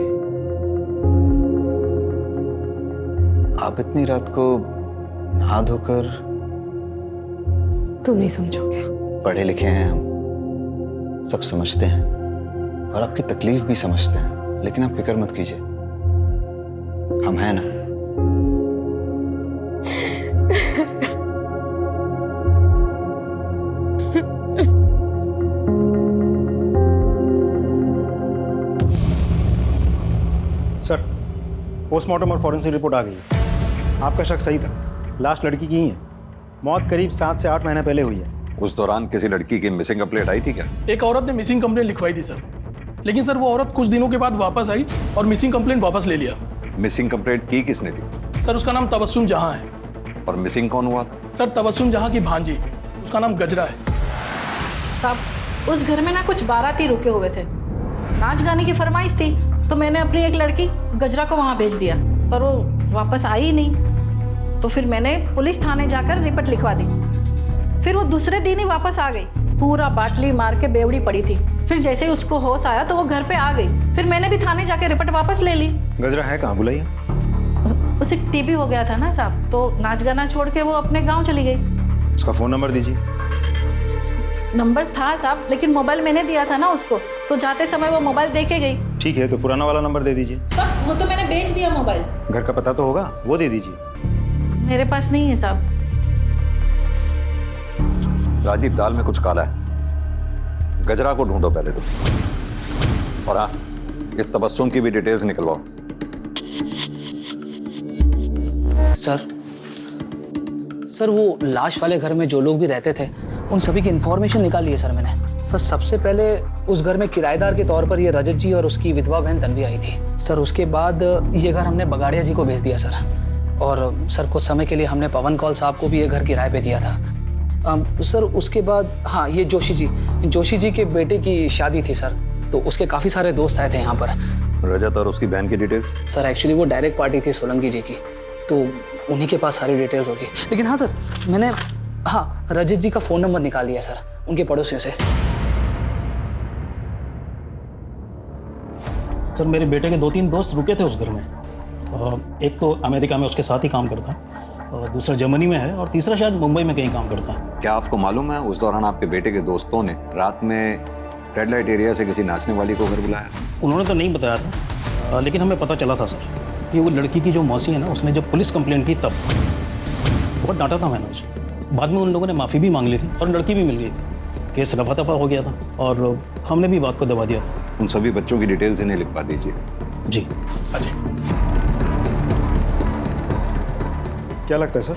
[SPEAKER 5] आप इतनी रात को नहा धोकर?
[SPEAKER 11] तुम नहीं समझोगे।
[SPEAKER 5] पढ़े लिखे हैं हम, सब समझते हैं और आपकी तकलीफ भी समझते हैं, लेकिन आप फिक्र मत कीजिए, हम हैं ना।
[SPEAKER 9] सर, पोस्टमार्टम और फॉरेंसिक रिपोर्ट आ गई है। आपका शक सही था, लास्ट लड़की की ही है। मौत करीब 7 से 8 महीने पहले हुई है।
[SPEAKER 5] उस दौरान किसी लड़की की मिसिंग कंप्लेंट आई थी क्या?
[SPEAKER 19] एक औरत ने मिसिंग कंप्लेंट लिखवाई थी सर, लेकिन सर वो औरत कुछ दिनों के बाद वापस आई और मिसिंग कंप्लेंट वापस ले लिया।
[SPEAKER 5] मिसिंग कंप्लेंट की किसने दी?
[SPEAKER 19] सर उसका नाम तबस्सुम जहां है।
[SPEAKER 5] और मिसिंग कौन हुआ था?
[SPEAKER 19] सर तबस्सुम जहां की भांजी, उसका नाम गजरा है।
[SPEAKER 23] साहब उस घर में ना कुछ बाराती रुके हुए थे, नाच गाने की फरमाइश थी, तो मैंने अपनी एक लड़की गजरा को वहाँ भेज दिया, पर वो वापस आई ही नहीं। तो फिर मैंने पुलिस थाने जाकर रिपोर्ट लिखवा दी। फिर वो दूसरे दिन ही वापस आ गई, पूरा बाटली मार के बेवड़ी पड़ी थी। फिर जैसे ही उसको होश आया तो वो घर पे आ गई। फिर मैंने भी थाने जाकर रिपोर्ट वापस ले ली।
[SPEAKER 9] गजरा है कहाँ, बुलाइए।
[SPEAKER 23] उसे टीबी हो गया था ना साहब, तो नाच गाना छोड़ के वो अपने गाँव चली गई।
[SPEAKER 9] उसका फ़ोन नंबर दीजिए।
[SPEAKER 23] नंबर था साहब, लेकिन मोबाइल मैंने दिया था ना उसको, तो जाते समय वो मोबाइल दे के गई।
[SPEAKER 9] ठीक है, तो पुराना वाला नंबर दे दीजिए।
[SPEAKER 23] साहब वो तो मैंने बेच दिया मोबाइल।
[SPEAKER 9] घर का पता तो होगा, वो दे दीजिए।
[SPEAKER 23] मेरे पास नहीं है साहब।
[SPEAKER 5] राजीव, दाल में कुछ काला है, गजरा को ढूंढो पहले तो। और हाँ, इस तबस्सुम की भी डिटेल्स निकलवाओ।
[SPEAKER 22] सर वो लाश वाले घर में जो लोग भी रहते थे उन सभी की इंफॉर्मेशन निकाली है सर मैंने। सर सबसे पहले उस घर में किराएदार के तौर पर ये रजत जी और उसकी विधवा बहन तन्वी आई थी सर। उसके बाद ये घर हमने बगाड़िया जी को भेज दिया सर। और सर कुछ समय के लिए हमने पवन कौल साहब को भी ये घर किराए पे दिया था। सर उसके बाद हाँ, ये जोशी जी के बेटे की शादी थी सर, तो उसके काफ़ी सारे दोस्त आए थे यहाँ पर।
[SPEAKER 5] रजत और उसकी बहन की डिटेल्स?
[SPEAKER 22] सर एक्चुअली वो डायरेक्ट पार्टी थी सोलंकी जी की, तो उन्हीं के पास सारी डिटेल्स होगी। लेकिन हाँ सर, मैंने हाँ रजत जी का फ़ोन नंबर निकाल लिया सर उनके पड़ोसियों से।
[SPEAKER 15] सर मेरे बेटे के 2-3 दोस्त रुके थे उस घर में। एक तो अमेरिका में उसके साथ ही काम करता, और दूसरा जर्मनी में है और तीसरा शायद मुंबई में कहीं काम करता है।
[SPEAKER 17] क्या आपको मालूम है उस दौरान आपके बेटे के दोस्तों ने रात में रेड लाइट एरिया से किसी नाचने वाली को घर बुलाया?
[SPEAKER 15] उन्होंने तो नहीं बताया था, लेकिन हमें पता चला था सर कि वो लड़की की जो मौसी है ना, उसने जब पुलिस कंप्लेंट की तब बहुत डांटा था मैंने उसे। बाद में उन लोगों ने माफ़ी भी मांग ली थी और लड़की भी मिल गई थी। केस रफा दफा हो गया था और हमने भी बात को दबा दिया था।
[SPEAKER 17] उन सभी बच्चों की डिटेल्स इन्हें लिखवा दीजिए।
[SPEAKER 15] जी।
[SPEAKER 19] अजय,
[SPEAKER 4] क्या लगता है सर,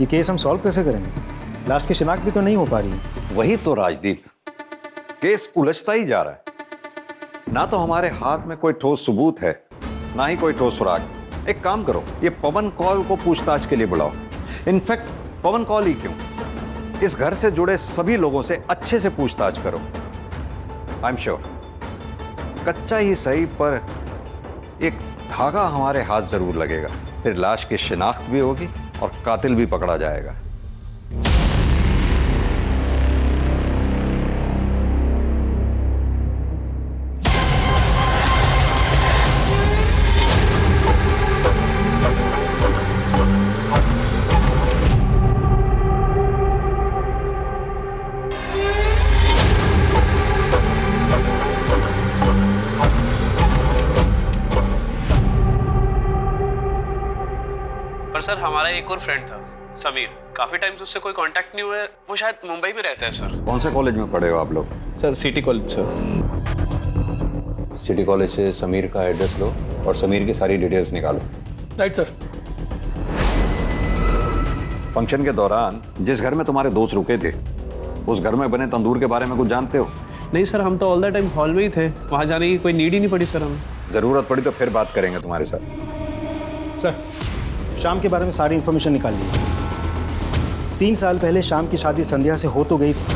[SPEAKER 4] ये केस हम सॉल्व कैसे करेंगे? लाश की शिनाख्त भी तो नहीं हो पा रही है।
[SPEAKER 17] वही तो राजदीप, केस उलझता ही जा रहा है। ना तो हमारे हाथ में कोई ठोस सबूत है, ना ही कोई ठोस सुराग। एक काम करो, ये पवन कौल को पूछताछ के लिए बुलाओ। इनफैक्ट पवन कौल ही क्यों, इस घर से जुड़े सभी लोगों से अच्छे से पूछताछ करो। आई एम श्योर कच्चा ही सही पर एक धागा हमारे हाथ जरूर लगेगा। फिर लाश की शिनाख्त भी होगी और कातिल भी पकड़ा जाएगा।
[SPEAKER 7] सर हमारा एक और फ्रेंड था समीर, काफी टाइम से उससे कोई कांटेक्ट नहीं हुआ है। वो शायद मुंबई में रहता है सर।
[SPEAKER 17] कौन से कॉलेज में पढ़े हो आप लोग?
[SPEAKER 7] Sir city college sir.
[SPEAKER 17] City college से समीर का एड्रेस लो और समीर की सारी डिटेल्स निकालो।
[SPEAKER 19] Right sir.
[SPEAKER 17] फंक्शन के दौरान जिस घर में तुम्हारे दोस्त रुके थे, उस घर में बने तंदूर के बारे में कुछ जानते हो?
[SPEAKER 7] नहीं सर, हम तो ऑल द टाइम हॉल में ही थे, वहां जाने की कोई नीड ही नहीं पड़ी सर हमें।
[SPEAKER 17] जरूरत पड़ी तो फिर बात करेंगे तुम्हारे साथ।
[SPEAKER 4] सर, शाम के बारे में सारी इन्फॉर्मेशन निकाल ली। 3 साल पहले शाम की शादी संध्या से हो तो गई थी,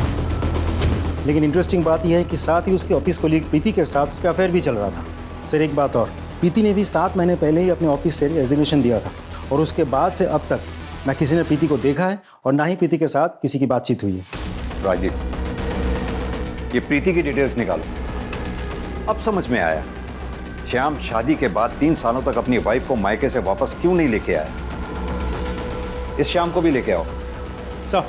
[SPEAKER 4] लेकिन इंटरेस्टिंग बात यह है कि साथ ही उसके ऑफिस कोलीग प्रीति के साथ उसका अफेयर भी चल रहा था। सर एक बात और, प्रीति ने भी 7 महीने पहले ही अपने ऑफिस से रेजिग्नेशन दिया था और उसके बाद से अब तक ना किसी ने प्रीति को देखा है और ना ही प्रीति के साथ किसी की बातचीत हुई है।
[SPEAKER 17] राजीव, ये प्रीति की डिटेल्स निकालो। अब समझ में आया श्याम शादी के बाद 3 सालों तक अपनी वाइफ को मायके से वापस क्यों नहीं लेके आया। इस श्याम को भी लेके आओ।
[SPEAKER 14] सर,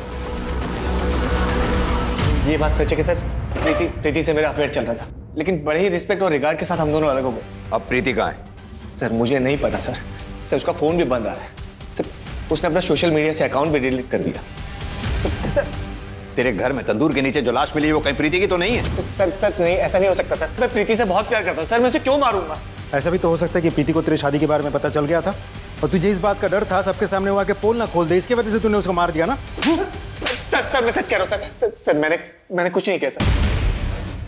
[SPEAKER 14] ये बात सच है कि सर प्रीति से मेरा अफेयर चल रहा था, लेकिन बड़े ही रिस्पेक्ट और रिगार्ड के साथ हम दोनों अलग हो गए।
[SPEAKER 17] अब प्रीति कहाँ है?
[SPEAKER 14] सर मुझे नहीं पता सर। सर उसका फोन भी बंद आ रहा है सर। उसने अपना सोशल मीडिया से अकाउंट भी डिलीट कर दिया। सर
[SPEAKER 17] तेरे घर में तंदूर के नीचे जो लाश मिली है वो कहीं प्रीति की तो नहीं है?
[SPEAKER 14] सर नहीं, ऐसा नहीं हो सकता सर। मैं प्रीति से बहुत प्यार करता हूँ सर, मैं उसे क्यों मारूंगा?
[SPEAKER 4] ऐसा भी तो हो सकता है कि प्रीति को तेरे शादी के बारे में पता चल गया था और तुझे इस बात का डर था सबके सामने हुआ कि पोल ना खोल दे, इसके वजह से तूने उसको मार दिया ना?
[SPEAKER 14] सर मैं सच कह रहा हूँ सर। सर मैंने कुछ नहीं किया सर।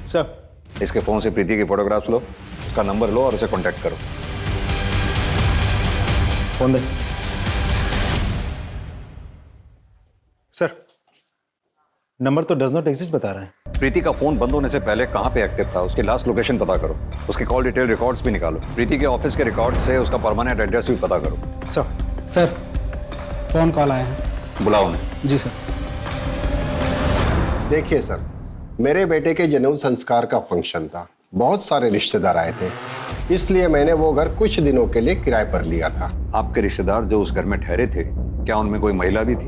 [SPEAKER 4] सर
[SPEAKER 17] इसके फोन से प्रीति की फोटोग्राफ्स लो, उसका नंबर लो और उसे कांटेक्ट करो।
[SPEAKER 4] फोन दे। सर नंबर तो डज नॉट एग्जिस्ट बता रहा है।
[SPEAKER 17] प्रीति का फोन बंद होने से पहले कहां पे एक्टिव था, उसकी लास्ट लोकेशन पता करो, उसके कॉल डिटेल रिकॉर्ड्स भी निकालो, प्रीति के ऑफिस के रिकॉर्ड से उसका परमानेंट एड्रेस भी पता करो।
[SPEAKER 21] सर फोन कॉल आया है,
[SPEAKER 17] बुलाओ उन्हें।
[SPEAKER 21] जी सर।
[SPEAKER 9] देखिए सर, मेरे बेटे के जन्म संस्कार का फंक्शन था, बहुत सारे रिश्तेदार आए थे, इसलिए मैंने वो घर कुछ दिनों के लिए किराए पर लिया था।
[SPEAKER 17] आपके रिश्तेदार जो उस घर में ठहरे थे, क्या उनमें कोई महिला भी थी?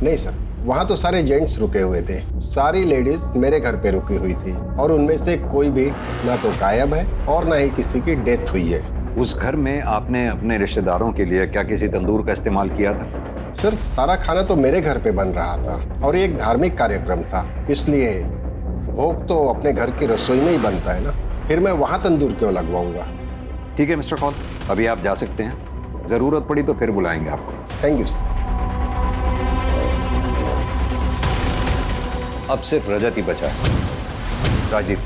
[SPEAKER 9] नहीं सर, वहाँ तो सारे जेंट्स रुके हुए थे। सारी लेडीज मेरे घर पे रुकी हुई थी और उनमें से कोई भी ना तो गायब है और ना ही किसी की डेथ हुई है।
[SPEAKER 17] उस घर में आपने अपने रिश्तेदारों के लिए क्या किसी तंदूर का इस्तेमाल किया था?
[SPEAKER 9] सर सारा खाना तो मेरे घर पे बन रहा था और ये एक धार्मिक कार्यक्रम था, इसलिए भोग तो अपने घर की रसोई में ही बनता है ना, फिर मैं वहाँ तंदूर क्यों लगवाऊंगा।
[SPEAKER 17] ठीक है मिस्टर कौल, अभी आप जा सकते हैं, जरूरत पड़ी तो फिर बुलाएंगे आपको।
[SPEAKER 9] Thank you sir.
[SPEAKER 17] अब सिर्फ रजत ही बचा है। राजीव,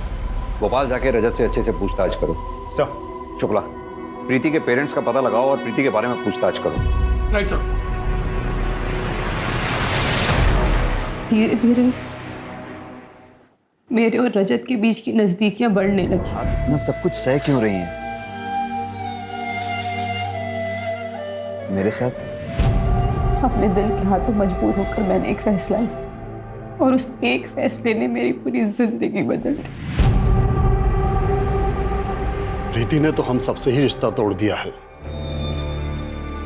[SPEAKER 17] भोपाल जाके रजत से अच्छे से पूछताछ करो।
[SPEAKER 4] सर।
[SPEAKER 17] शुक्ला, प्रीति के पेरेंट्स का पता लगाओ और प्रीति के बारे में पूछताछ करो।
[SPEAKER 19] Right sir.
[SPEAKER 11] धीरे धीरे मेरे और रजत के बीच की नजदीकियां बढ़ने लगी।
[SPEAKER 5] आप इतना सब कुछ सह क्यों रही हैं मेरे साथ?
[SPEAKER 11] अपने दिल के हाथों मजबूर होकर मैंने एक फैसला लिया और उस एक फैसले ने मेरी पूरी जिंदगी बदल दी।
[SPEAKER 2] प्रीति ने तो हम सबसे ही रिश्ता तोड़ दिया है।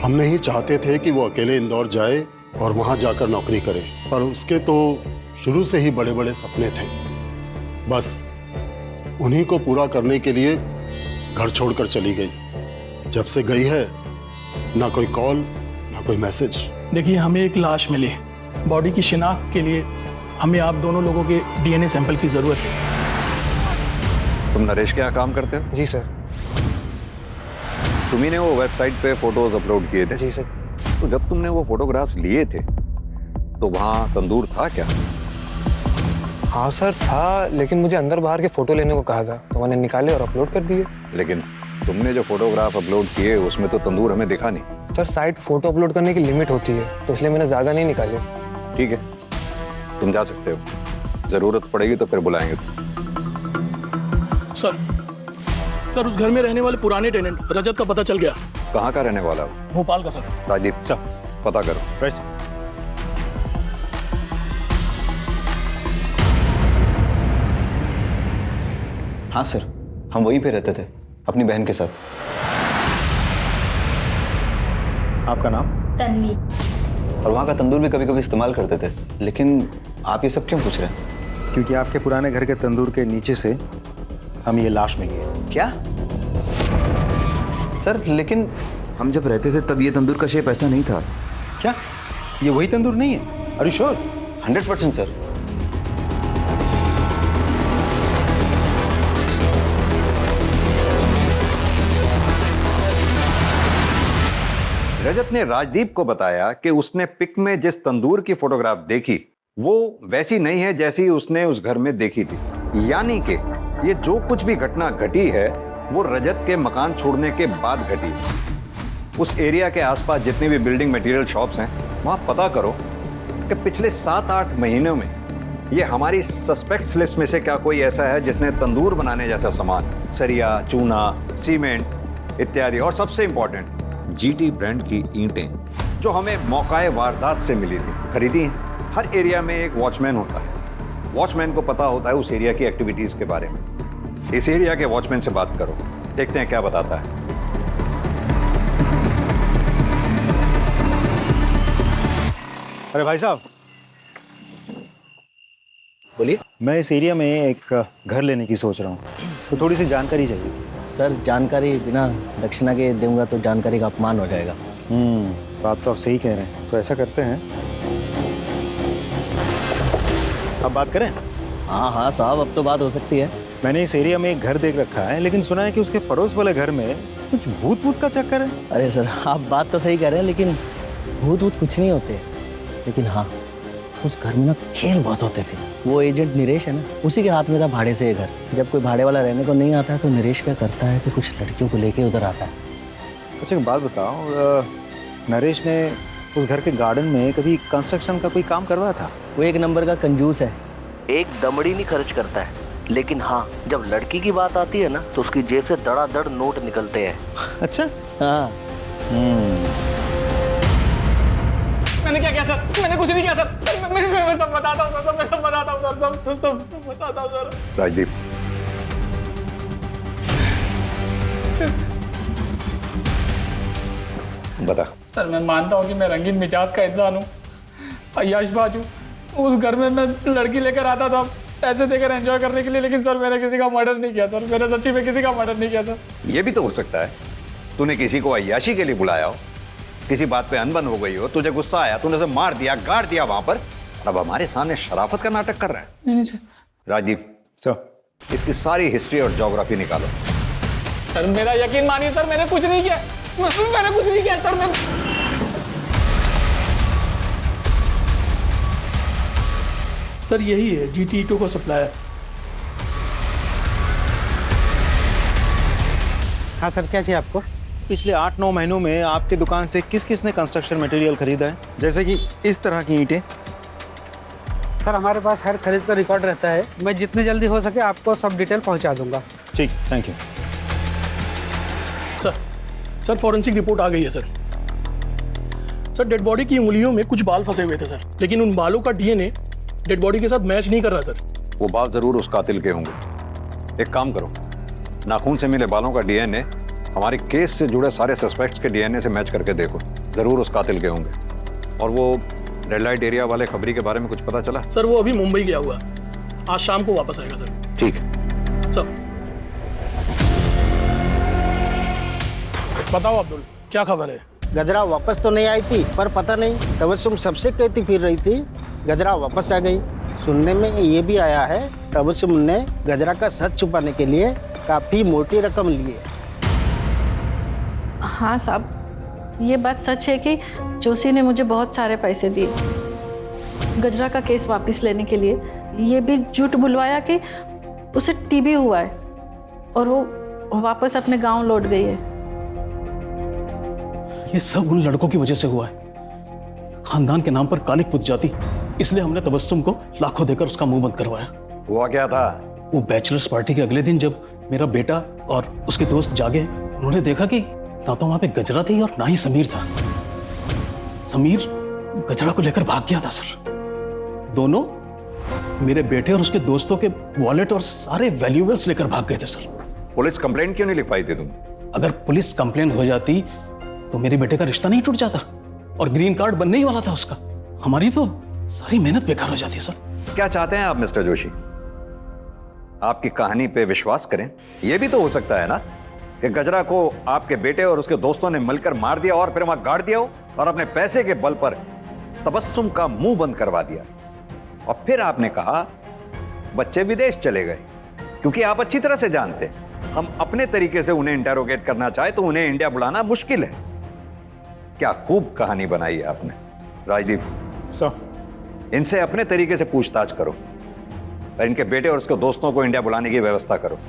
[SPEAKER 8] हम नहीं चाहते थे कि वो अकेले इंदौर जाए और वहां जाकर नौकरी करे, पर उसके तो शुरू से ही बड़े बड़े सपने थे। बस उन्हीं को पूरा करने के लिए घर छोड़कर चली गई। जब से गई है ना कोई कॉल ना कोई मैसेज।
[SPEAKER 19] देखिए, हमें एक लाश मिली, बॉडी की शिनाख्त के लिए हमें आप दोनों लोगों के डीएनए सैंपल की जरूरत है।
[SPEAKER 17] तुम नरेश के यहाँ काम करते हो?
[SPEAKER 14] जी सर।
[SPEAKER 17] तुम्ही ने वो वेबसाइट पे फोटोज अपलोड किए थे?
[SPEAKER 14] जी सर।
[SPEAKER 17] तो जब तुमने वो फोटोग्राफ्स लिए थे तो वहाँ तंदूर था क्या?
[SPEAKER 14] हाँ सर था, लेकिन मुझे अंदर बाहर के फोटो लेने को कहा था तो मैंने निकाले और अपलोड कर दिए।
[SPEAKER 17] लेकिन तुमने जो फोटोग्राफ अपलोड किए उसमें तो तंदूर हमें दिखा नहीं।
[SPEAKER 14] सर साइट फोटो अपलोड करने की लिमिट होती है तो इसलिए मैंने ज्यादा नहीं निकाले।
[SPEAKER 17] ठीक है, तुम जा सकते हो, जरूरत पड़ेगी तो फिर बुलाएंगे।
[SPEAKER 19] सर उस घर में रहने वाले पुराने टेनेंट रजत का पता चल गया।
[SPEAKER 17] कहाँ का रहने वाला हो?
[SPEAKER 19] भोपाल का सर।
[SPEAKER 17] राजदीप सर पता करो।
[SPEAKER 4] राइट।
[SPEAKER 1] हाँ सर, हम वहीं पे रहते थे अपनी बहन के साथ।
[SPEAKER 4] आपका नाम?
[SPEAKER 3] तन्वी।
[SPEAKER 1] और वहाँ का तंदूर भी कभी कभी इस्तेमाल करते थे। लेकिन आप ये सब क्यों पूछ रहे हैं?
[SPEAKER 4] क्योंकि आपके पुराने घर के तंदूर के नीचे से हम ये लाश मिली है।
[SPEAKER 1] क्या सर? लेकिन हम जब रहते थे तब ये तंदूर का शेप ऐसा नहीं था।
[SPEAKER 4] क्या ये वही तंदूर नहीं है? Are you sure?
[SPEAKER 1] 100% sir.
[SPEAKER 17] Rajat ने राजदीप को बताया कि उसने पिक में जिस तंदूर की फोटोग्राफ देखी वो वैसी नहीं है जैसी उसने उस घर में देखी थी। यानी कि ये जो कुछ भी घटना घटी है वो रजत के मकान छोड़ने के बाद घटी। उस एरिया के आसपास जितनी भी बिल्डिंग मटेरियल शॉप्स हैं वहां पता करो कि पिछले 7-8 महीनों में ये हमारी सस्पेक्ट्स लिस्ट में से क्या कोई ऐसा है जिसने तंदूर बनाने जैसा सामान, सरिया, चूना, सीमेंट इत्यादि, और सबसे इंपॉर्टेंट जीटी ब्रांड की ईंटें जो हमें मौकाए वारदात से मिली थी, खरीदी हैं। हर एरिया में एक वॉचमैन होता है। वॉचमैन को पता होता है उस एरिया की एक्टिविटीज के बारे में। इस एरिया के वॉचमैन से बात करो, देखते हैं क्या बताता है।
[SPEAKER 4] अरे भाई साहब,
[SPEAKER 14] बोलिए।
[SPEAKER 4] मैं इस एरिया में एक घर लेने की सोच रहा हूँ, तो थोड़ी सी जानकारी चाहिए।
[SPEAKER 20] सर जानकारी बिना दक्षिणा के दूंगा तो जानकारी का अपमान हो जाएगा।
[SPEAKER 4] बात तो आप सही कह रहे हैं। तो ऐसा करते हैं, अब बात करें?
[SPEAKER 20] हाँ हाँ साहब, अब तो बात हो सकती है।
[SPEAKER 4] मैंने इस एरिया में एक घर देख रखा है, लेकिन सुना है कि उसके पड़ोस वाले घर में कुछ भूत भूत का चक्कर है।
[SPEAKER 20] अरे सर आप बात तो सही कह रहे हैं, लेकिन भूत भूत कुछ नहीं होते। लेकिन हाँ, उस घर में ना खेल बहुत होते थे। वो एजेंट नरेश है ना, उसी के हाथ में था भाड़े से ये घर। जब कोई भाड़े वाला रहने को नहीं आता है तो नरेश क्या करता है कि कुछ लड़कियों को लेके उधर आता है।
[SPEAKER 4] अच्छा एक बात बताओ, नरेश ने उस घर के गार्डन में कभी कंस्ट्रक्शन का कोई काम करवाया था?
[SPEAKER 20] वो एक नंबर का कंजूस है, एक दमड़ी नहीं खर्च करता है। लेकिन हाँ, जब लड़की की बात आती है ना तो उसकी जेब से धड़ाधड़ नोट निकलते हैं।
[SPEAKER 4] अच्छा।
[SPEAKER 20] हाँ।
[SPEAKER 22] मैंने क्या किया सर? मैंने कुछ नहीं किया सर। मैं सब बताता हूँ सर, मैं सब बताता हूँ सर, सब बताता हूँ सर।
[SPEAKER 17] राजदीप, बता।
[SPEAKER 22] सर मैं मानता हूँ कि मैं रंगीन मिजाज का इंसान हूँ, अय्याशबाज हूँ। उस घर में मैं लड़की लेकर आता था पैसे देकर एंजॉय करने के लिए, लेकिन सर मैंने किसी का मर्डर नहीं किया सर। मैंने सच्ची में किसी का मर्डर नहीं किया सर।
[SPEAKER 17] ये भी तो हो सकता है तूने किसी को अय्याशी के लिए बुलाया हो, किसी बात पे अनबन हो गई हो, तुझे गुस्सा आया, तूने उसे मार दिया, गाड़ दिया वहां पर, अब हमारे सामने शराफत का नाटक कर रहा है।
[SPEAKER 22] नहीं सर।
[SPEAKER 17] राजीव सर, इसकी सारी हिस्ट्री और ज्योग्राफी निकालो।
[SPEAKER 22] सर मेरा यकीन मानिए सर, मैंने कुछ नहीं किया। मैंने कुछ नहीं किया सर। मैं
[SPEAKER 19] सर यही है जीटी ईंटों का सप्लायर।
[SPEAKER 4] हाँ सर, क्या चाहिए आपको? पिछले 8-9 महीनों में आपके दुकान से किस किस ने कंस्ट्रक्शन मटेरियल खरीदा है, जैसे कि इस तरह की ईंटें?
[SPEAKER 13] सर हमारे पास हर खरीद का रिकॉर्ड रहता है। मैं जितनी जल्दी हो सके आपको सब डिटेल पहुंचा दूंगा।
[SPEAKER 4] ठीक, thank you.
[SPEAKER 19] Sir forensic report आ गई है सर। सर डेड बॉडी की उंगलियों में कुछ बाल फंसे हुए थे सर, लेकिन उन बालों का डीएनए डेड बॉडी के साथ मैच नहीं कर रहा सर।
[SPEAKER 17] वो बाल जरूर उस कातिल के होंगे। एक काम करो, नाखून से मिले बालों का डीएनए हमारे केस से जुड़े सारे सस्पेक्ट्स के डीएनए से मैच करके देखो। जरूर उस कातिल के होंगे। और वो रेड लाइट एरिया वाले खबरी के बारे में कुछ पता चला?
[SPEAKER 19] सर वो अभी मुंबई गया हुआ, आज शाम को वापस आएगा सर।
[SPEAKER 17] ठीक है
[SPEAKER 19] सर। बताओ अब्दुल, क्या खबर है?
[SPEAKER 13] गजरा वापस तो नहीं आई थी, पर पता नहीं तबस्सुम सबसे कहती फिर रही थी गजरा वापस आ गई। सुनने में ये भी आया है तबस्सुम ने गजरा का सच छुपाने के लिए काफी मोटी रकम ली है।
[SPEAKER 23] हाँ साहब, ये बात सच है कि जोशी ने मुझे बहुत सारे पैसे दिए गजरा का केस वापस लेने के लिए। ये भी झूठ बुलवाया कि उसे टीबी हुआ है और वो वापस अपने गांव लौट गई है।
[SPEAKER 15] ये सब उन लड़कों की वजह से हुआ है। खानदान के नाम पर कालिक पुत जाती, इसलिए हमने तबस्सुम को लाखों देकर उसका मुंह बंद करवाया।
[SPEAKER 17] हुआ क्या था?
[SPEAKER 15] वो बैचलर्स पार्टी के अगले दिन जब मेरा बेटा और उसके दोस्त जागे, उन्होंने देखा कि ना तो वहां पे गजरा थी और ना ही समीर था। समीर गजरा को लेकर भाग गया था सर। दोनों मेरे बेटे और उसके दोस्तों के वॉलेट और सारे वैल्यूएबल्स लेकर भाग गए थे सर।
[SPEAKER 17] पुलिस कंप्लेंट क्यों नहीं लिख पाई थी तुम?
[SPEAKER 15] अगर पुलिस कंप्लेंट हो जाती तो मेरे बेटे का रिश्ता नहीं टूट जाता और ग्रीन कार्ड बनने ही वाला था उसका। हमारी तो सारी मेहनत बेकार हो जाती सर।
[SPEAKER 17] क्या चाहते हैं आप मिस्टर जोशी? आपकी कहानी पे विश्वास करें? यह भी तो हो सकता है ना कि गजरा को आपके बेटे और उसके दोस्तों ने मिलकर मार दिया और फिर वहां गाड़ दिया हो और अपने पैसे के बल पर तबस्सुम का मुंह बंद करवा दिया। और फिर आपने कहा बच्चे विदेश चले गए, क्योंकि आप अच्छी तरह से जानते हैं हम अपने तरीके से उन्हें इंटेरोगेट करना चाहे तो उन्हें इंडिया बुलाना मुश्किल है। क्या खूब कहानी बनाई है आपने। राजदीप
[SPEAKER 4] सर,
[SPEAKER 17] इनसे अपने तरीके से पूछताछ करो और इनके बेटे और उसके दोस्तों को इंडिया बुलाने की व्यवस्था करो।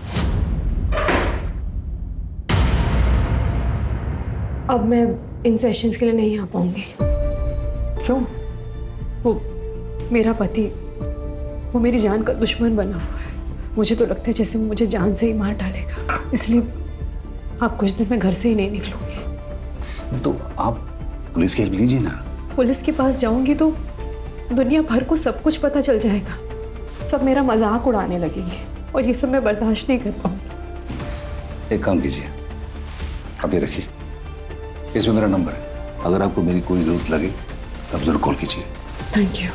[SPEAKER 11] अब मैं इन सेशंस के लिए नहीं आ पाऊंगी।
[SPEAKER 15] क्यों?
[SPEAKER 11] वो मेरा पति, वो मेरी जान का दुश्मन बना हुआ है। मुझे तो लगता है जैसे वो मुझे जान से ही मार डालेगा। इसलिए आप कुछ दिन में घर से ही नहीं निकलूंगी।
[SPEAKER 6] तो आप पुलिस की हेल्प लीजिए ना।
[SPEAKER 11] पुलिस के पास जाऊंगी तो दुनिया भर को सब कुछ पता चल जाएगा। सब मेरा मजाक उड़ाने लगेंगे और ये सब मैं बर्दाश्त नहीं कर पाऊंगी।
[SPEAKER 6] एक काम कीजिए, आप ये रखिए, इसमें मेरा नंबर है। अगर आपको मेरी कोई जरूरत लगे तब जरूर कॉल कीजिए।
[SPEAKER 11] Thank you.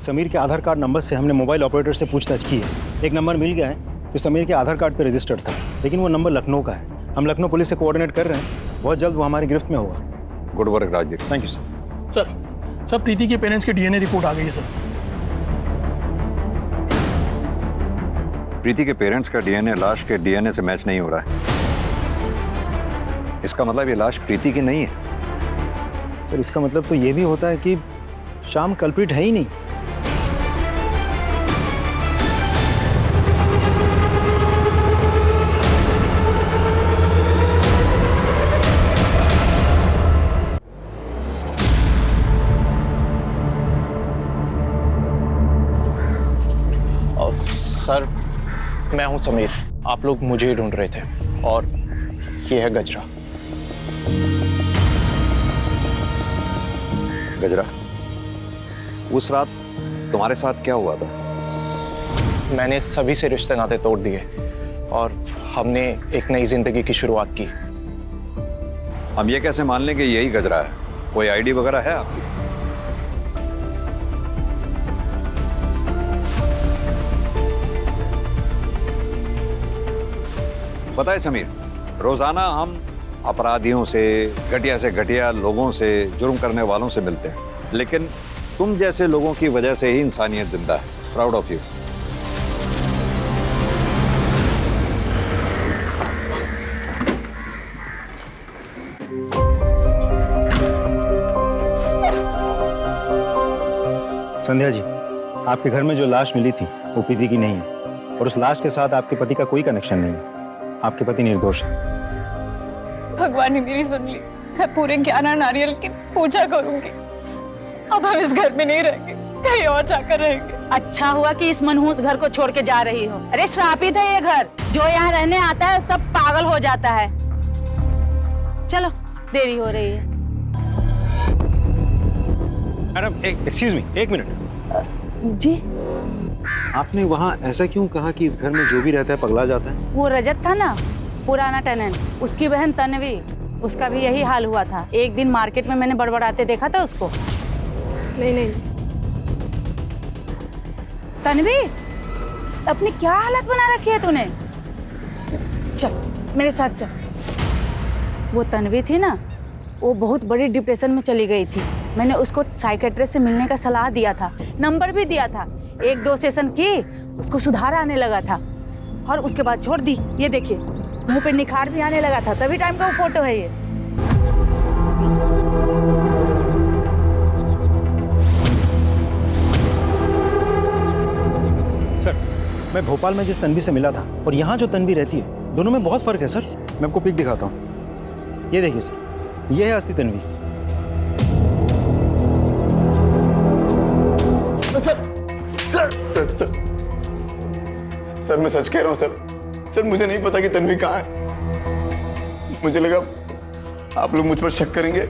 [SPEAKER 4] समीर के आधार कार्ड नंबर से हमने मोबाइल ऑपरेटर से पूछताछ की है। एक नंबर मिल गया है जो समीर के आधार कार्ड पर रजिस्टर्ड था, लेकिन वो नंबर लखनऊ का है। हम लखनऊ पुलिस से कोऑर्डिनेट कर रहे हैं, बहुत जल्द वो हमारी गिरफ्त में होगा।
[SPEAKER 17] Good work Rajdeep.
[SPEAKER 4] Thank you sir.
[SPEAKER 19] Sir Preeti के पेरेंट्स की डीएनए रिपोर्ट आ गई है सर।
[SPEAKER 17] प्रीति के पेरेंट्स का डीएनए लाश के डीएनए से मैच नहीं हो रहा है। इसका मतलब ये लाश प्रीति की नहीं है।
[SPEAKER 4] सर इसका मतलब तो ये भी होता है कि शाम कल्प्रिट है ही नहीं।
[SPEAKER 16] सर मैं हूं समीर, आप लोग मुझे ही ढूंढ रहे थे और ये है गजरा।
[SPEAKER 17] गजरा, उस रात तुम्हारे साथ क्या हुआ था?
[SPEAKER 16] मैंने सभी से रिश्ते नाते तोड़ दिए और हमने एक नई जिंदगी की शुरुआत की।
[SPEAKER 17] हम ये कैसे मान लें कि यही गजरा है? कोई आईडी वगैरह है आपकी? पता है समीर, रोजाना हम अपराधियों से, घटिया लोगों से, जुर्म करने वालों से मिलते हैं, लेकिन तुम जैसे लोगों की वजह से ही इंसानियत जिंदा है। Proud of you.
[SPEAKER 4] Sandhya ji, आपके घर में जो लाश मिली थी वो प्रीति की नहीं है और उस लाश के साथ आपके पति का कोई कनेक्शन नहीं है। आपके पति निर्दोष है।
[SPEAKER 11] भगवान ने मेरी सुन ली। मैं पूरे 11 नारियल की पूजा करूंगी। अब हम इस घर में नहीं रहेंगे, कहीं और जाकर रहेंगे।
[SPEAKER 18] अच्छा हुआ कि इस मनहूस घर को छोड़ के जा रही हो। अरे श्रापित है ये घर, जो यहाँ रहने आता है सब पागल हो जाता है। चलो देरी हो रही है।
[SPEAKER 4] मैडम एक्सक्यूज मी, एक मिनट।
[SPEAKER 18] जी
[SPEAKER 4] आपने वहाँ ऐसा क्यों कहा कि इस घर में जो भी रहता है पगला जाता है?
[SPEAKER 18] वो रजत था ना, पुराना टेनेंट, उसकी बहन तन्वी, उसका भी यही हाल हुआ था। एक दिन मार्केट में मैंने बड़बड़ाते देखा था उसको।
[SPEAKER 11] नहीं।
[SPEAKER 18] तन्वी, अपनी क्या हालत बना रखी है तूने? चल मेरे साथ चल। वो तन्वी थी ना, वो बहुत बड़ी डिप्रेशन में चली गई थी। मैंने उसको साइकेट्रिस्ट से मिलने का सलाह दिया था, नंबर भी दिया था। 1-2 सेशन की, उसको सुधार आने लगा था और उसके बाद छोड़ दी। ये देखिए मुंह पे निखार भी आने लगा था, तभी टाइम का वो फोटो है ये।
[SPEAKER 4] सर, मैं भोपाल में जिस तन्वी से मिला था और यहाँ जो तन्वी रहती है, दोनों में बहुत फर्क है सर। मैं आपको पिक दिखाता हूँ। ये देखिए सर, ये है असली तन्वी।
[SPEAKER 7] सर मैं सच कह रहा हूँ सर, मुझे नहीं पता कि तन्वी कहाँ है। मुझे लगा आप लोग मुझ पर शक करेंगे,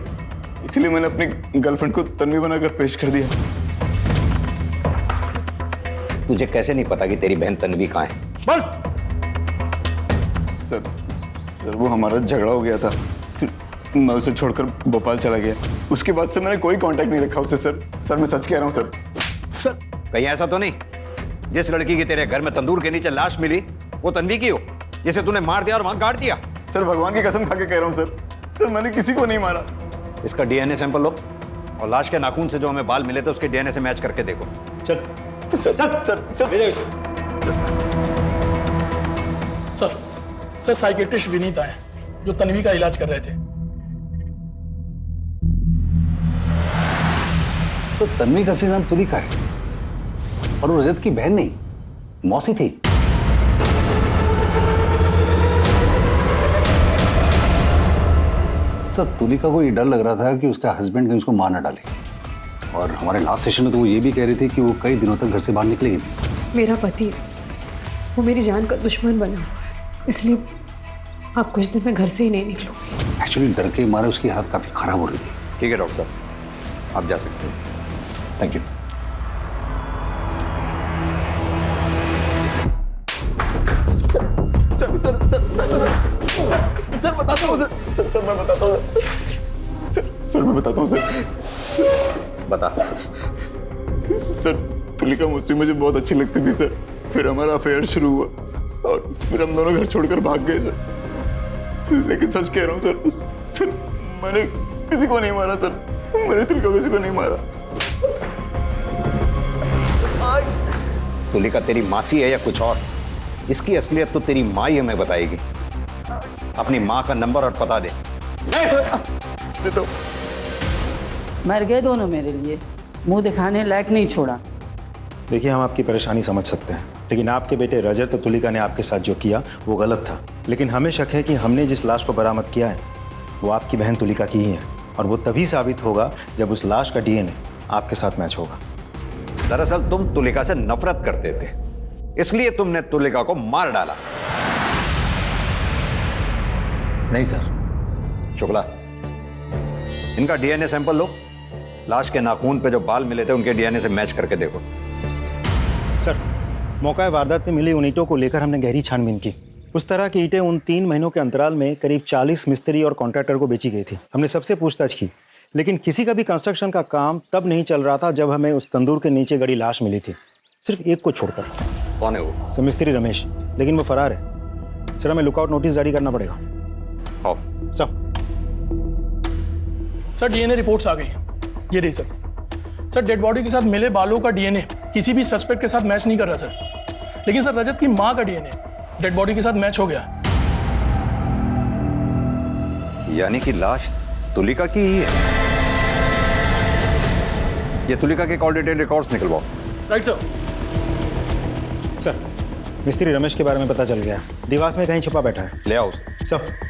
[SPEAKER 7] इसलिए मैंने अपनी गर्लफ्रेंड को तन्वी बनाकर पेश कर दिया।
[SPEAKER 17] तुझे कैसे नहीं पता कि तेरी बहन तन्वी कहाँ है? बोल।
[SPEAKER 7] सर वो हमारा झगड़ा हो गया था, फिर मैं उसे छोड़कर भोपाल चला गया। उसके बाद से मैंने कोई कांटेक्ट नहीं रखा उससे सर मैं सच कह रहा हूँ सर।
[SPEAKER 17] कहीं ऐसा तो नहीं जिस लड़की की तेरे घर में तंदूर के नीचे लाश मिली वो तन्वी की हो, जिसे तूने मार दिया और वहां गाड़ दिया?
[SPEAKER 7] सर भगवान की कसम खा के कह रहा हूँ सर मैंने किसी को नहीं मारा।
[SPEAKER 17] इसका डीएनए सैंपल लो और लाश के नाखून से जो हमें बाल मिले थे उसके डीएनए से मैच करके देखो।
[SPEAKER 19] सर साइकेट्रिस्ट विनीत आए जो तन्वी का इलाज कर रहे थे।
[SPEAKER 6] सर तन्वी का असली नाम तुलिका है और वो रजत की बहन नहीं, मौसी थी। सर तुलिका को ये डर लग रहा था कि उसका हस्बैंड कहीं उसको मार न डाले, और हमारे लास्ट सेशन में तो वो ये भी कह रही थी कि वो कई दिनों तक घर से बाहर निकलेगी नहीं।
[SPEAKER 11] मेरा पति वो मेरी जान का दुश्मन बना, इसलिए आप कुछ दिन में घर से ही नहीं निकलूंगी।
[SPEAKER 6] एक्चुअली डर के मारे उसकी हालत काफी खराब हो रही थी।
[SPEAKER 17] ठीक है डॉक्टर साहब, आप जा सकते हैं।
[SPEAKER 6] Thank you.
[SPEAKER 7] सर बताता हूँ सर मैं बताता हूँ सर मैं बताता हूँ सर
[SPEAKER 17] बता।
[SPEAKER 7] सर तुलिका मुझे बहुत अच्छी लगती थी सर। फिर हमारा अफेयर शुरू हुआ और फिर हम दोनों घर छोड़कर भाग गए सर। लेकिन सच कह रहा हूँ सर मैंने किसी को नहीं मारा सर। मैंने तुलिका किसी को नहीं मारा।
[SPEAKER 17] तुलिका तेरी मासी है या कुछ और? इसकी असलियत तो तेरी माँ ही हमें बताएगी। अपनी माँ का नंबर और पता दे।
[SPEAKER 7] तो
[SPEAKER 18] मर गए दोनों मेरे लिए, मुंह दिखाने लायक नहीं छोड़ा।
[SPEAKER 4] देखिए हम आपकी परेशानी समझ सकते हैं, लेकिन आपके बेटे रजत और तुलिका ने आपके साथ जो किया वो गलत था। लेकिन हमें शक है कि हमने जिस लाश को बरामद किया है वो आपकी बहन तुलिका की ही है, और वो तभी साबित होगा जब उस लाश का डीएनए आपके साथ मैच होगा।
[SPEAKER 17] दरअसल तुम तुलिका से नफरत करते थे, इसलिए तुमने तुलिका को मार डाला।
[SPEAKER 6] नहीं सर।
[SPEAKER 17] शुक्ला, इनका डीएनए सैंपल लो, लाश के नाखून पे जो बाल मिले थे उनके डीएनए से मैच करके देखो।
[SPEAKER 4] सर मौका वारदात में मिली उन ईंटों को लेकर हमने गहरी छानबीन की। उस तरह की ईंटें उन 3 महीनों के अंतराल में करीब 40 मिस्त्री और कॉन्ट्रैक्टर को बेची गई थी। हमने सबसे पूछताछ की, लेकिन किसी का भी कंस्ट्रक्शन का काम तब नहीं चल रहा था जब हमें उस तंदूर के नीचे गड़ी लाश मिली थी, सिर्फ एक को छोड़कर।
[SPEAKER 17] कौन है वो?
[SPEAKER 4] सर मिस्त्री रमेश, लेकिन वो फरार है। सर हमें लुकआउट नोटिस जारी करना पड़ेगा।
[SPEAKER 17] हाँ
[SPEAKER 19] सर डीएनए रिपोर्ट्स आ गई हैं। ये रही सर डेड बॉडी के साथ मिले बालों का डीएनए किसी भी सस्पेक्ट के साथ मैच नहीं कर रहा सर, लेकिन सर रजत की मां का डीएनए डेड बॉडी के साथ मैच हो गया।
[SPEAKER 17] यानी कि लाश तुलिका की ही है। ये तुलिका के कॉल डिटेल रिकॉर्ड्स निकलवाओ।
[SPEAKER 19] Right sir.
[SPEAKER 4] सर मिस्त्री रमेश के बारे में पता चल गया, दीवार में कहीं छुपा बैठा है।
[SPEAKER 17] ले आओ
[SPEAKER 4] सर।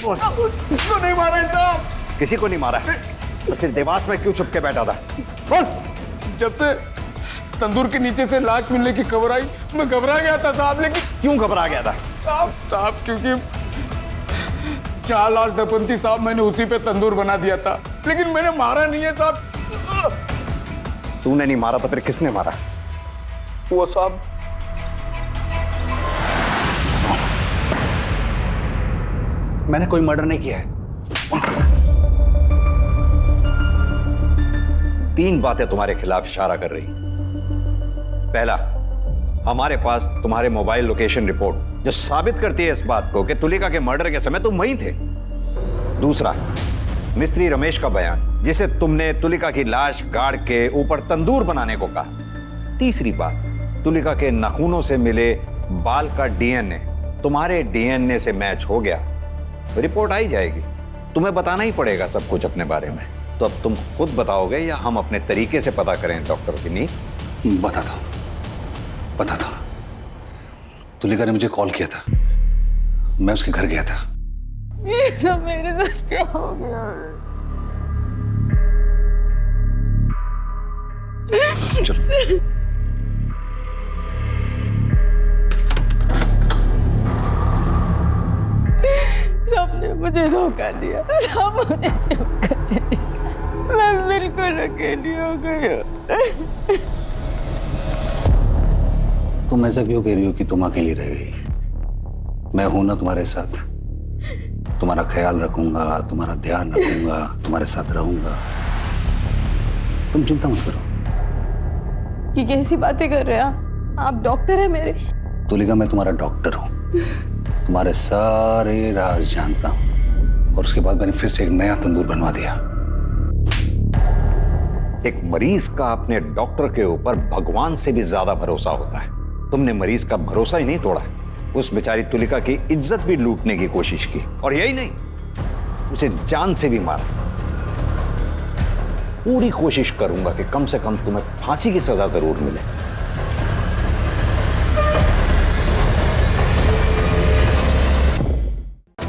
[SPEAKER 17] किसको नहीं मारा है साहब? किसी को नहीं मारा है। तो फिर देवास में क्यों छुप के बैठा था? बोल।
[SPEAKER 10] जब से तंदूर के नीचे से लाश मिलने की खबर आई मैं घबरा गया था साहब। लेकिन
[SPEAKER 17] क्यों घबरा गया था?
[SPEAKER 10] साहब क्योंकि 4 लाश दफन थी साहब, मैंने उसी पे तंदूर बना दिया था, लेकिन मैंने मारा नहीं है साहब।
[SPEAKER 17] तूने नहीं मारा तो फिर किसने मारा?
[SPEAKER 10] वो साहब
[SPEAKER 6] मैंने कोई मर्डर नहीं किया है।
[SPEAKER 17] 3 बातें तुम्हारे खिलाफ इशारा कर रही। पहला, हमारे पास तुम्हारे मोबाइल लोकेशन रिपोर्ट जो साबित करती है इस बात को कि तुलिका के मर्डर के समय तुम वहीं थे। दूसरा, मिस्त्री रमेश का बयान जिसे तुमने तुलिका की लाश गाड़ के ऊपर तंदूर बनाने को कहा। तीसरी बात, तुलिका के नाखूनों से मिले बाल का डीएनए तुम्हारे डीएनए से मैच हो गया। रिपोर्ट आई जाएगी, तुम्हें बताना ही पड़ेगा सब कुछ अपने बारे में। तो अब तुम खुद बताओगे या हम अपने तरीके से पता करें डॉक्टर विनीत?
[SPEAKER 6] बताता हूं। तुलिका ने मुझे कॉल किया था, मैं उसके घर गया था।
[SPEAKER 11] ये सब मेरे साथ क्या हो गया?
[SPEAKER 6] चलो।
[SPEAKER 11] सबने मुझे धोखा दिया, सब मुझे चुप कर चले, मैं बिल्कुल अकेली हो गई।
[SPEAKER 6] तुम ऐसा क्यों कह रही हो कि तुम अकेली रह गई? मैं हूं ना तुम्हारे साथ, तुम्हारा ख्याल रखूंगा, तुम्हारा ध्यान रखूंगा, तुम्हारे साथ रहूंगा। तुम चिंता मत करो।
[SPEAKER 11] कि कैसी बातें कर रहे हैं आप? डॉक्टर है मेरे।
[SPEAKER 6] तुलिका, मैं तुम्हारा डॉक्टर हूं, तुम्हारे सारे राज जानता हूं। और उसके बाद मैंने फिर से एक नया तंदूर बनवा दिया।
[SPEAKER 17] एक मरीज का अपने डॉक्टर के ऊपर भगवान से भी ज्यादा भरोसा होता है। तुमने मरीज का भरोसा ही नहीं तोड़ा, उस बेचारी तुलिका की इज्जत भी लूटने की कोशिश की, और यही नहीं, उसे जान से भी मारा। पूरी कोशिश करूंगा कि कम से कम तुम्हें फांसी की सजा जरूर मिले।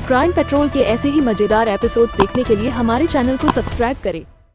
[SPEAKER 12] क्राइम पेट्रोल के ऐसे ही मजेदार एपिसोड्स देखने के लिए हमारे चैनल को सब्सक्राइब करें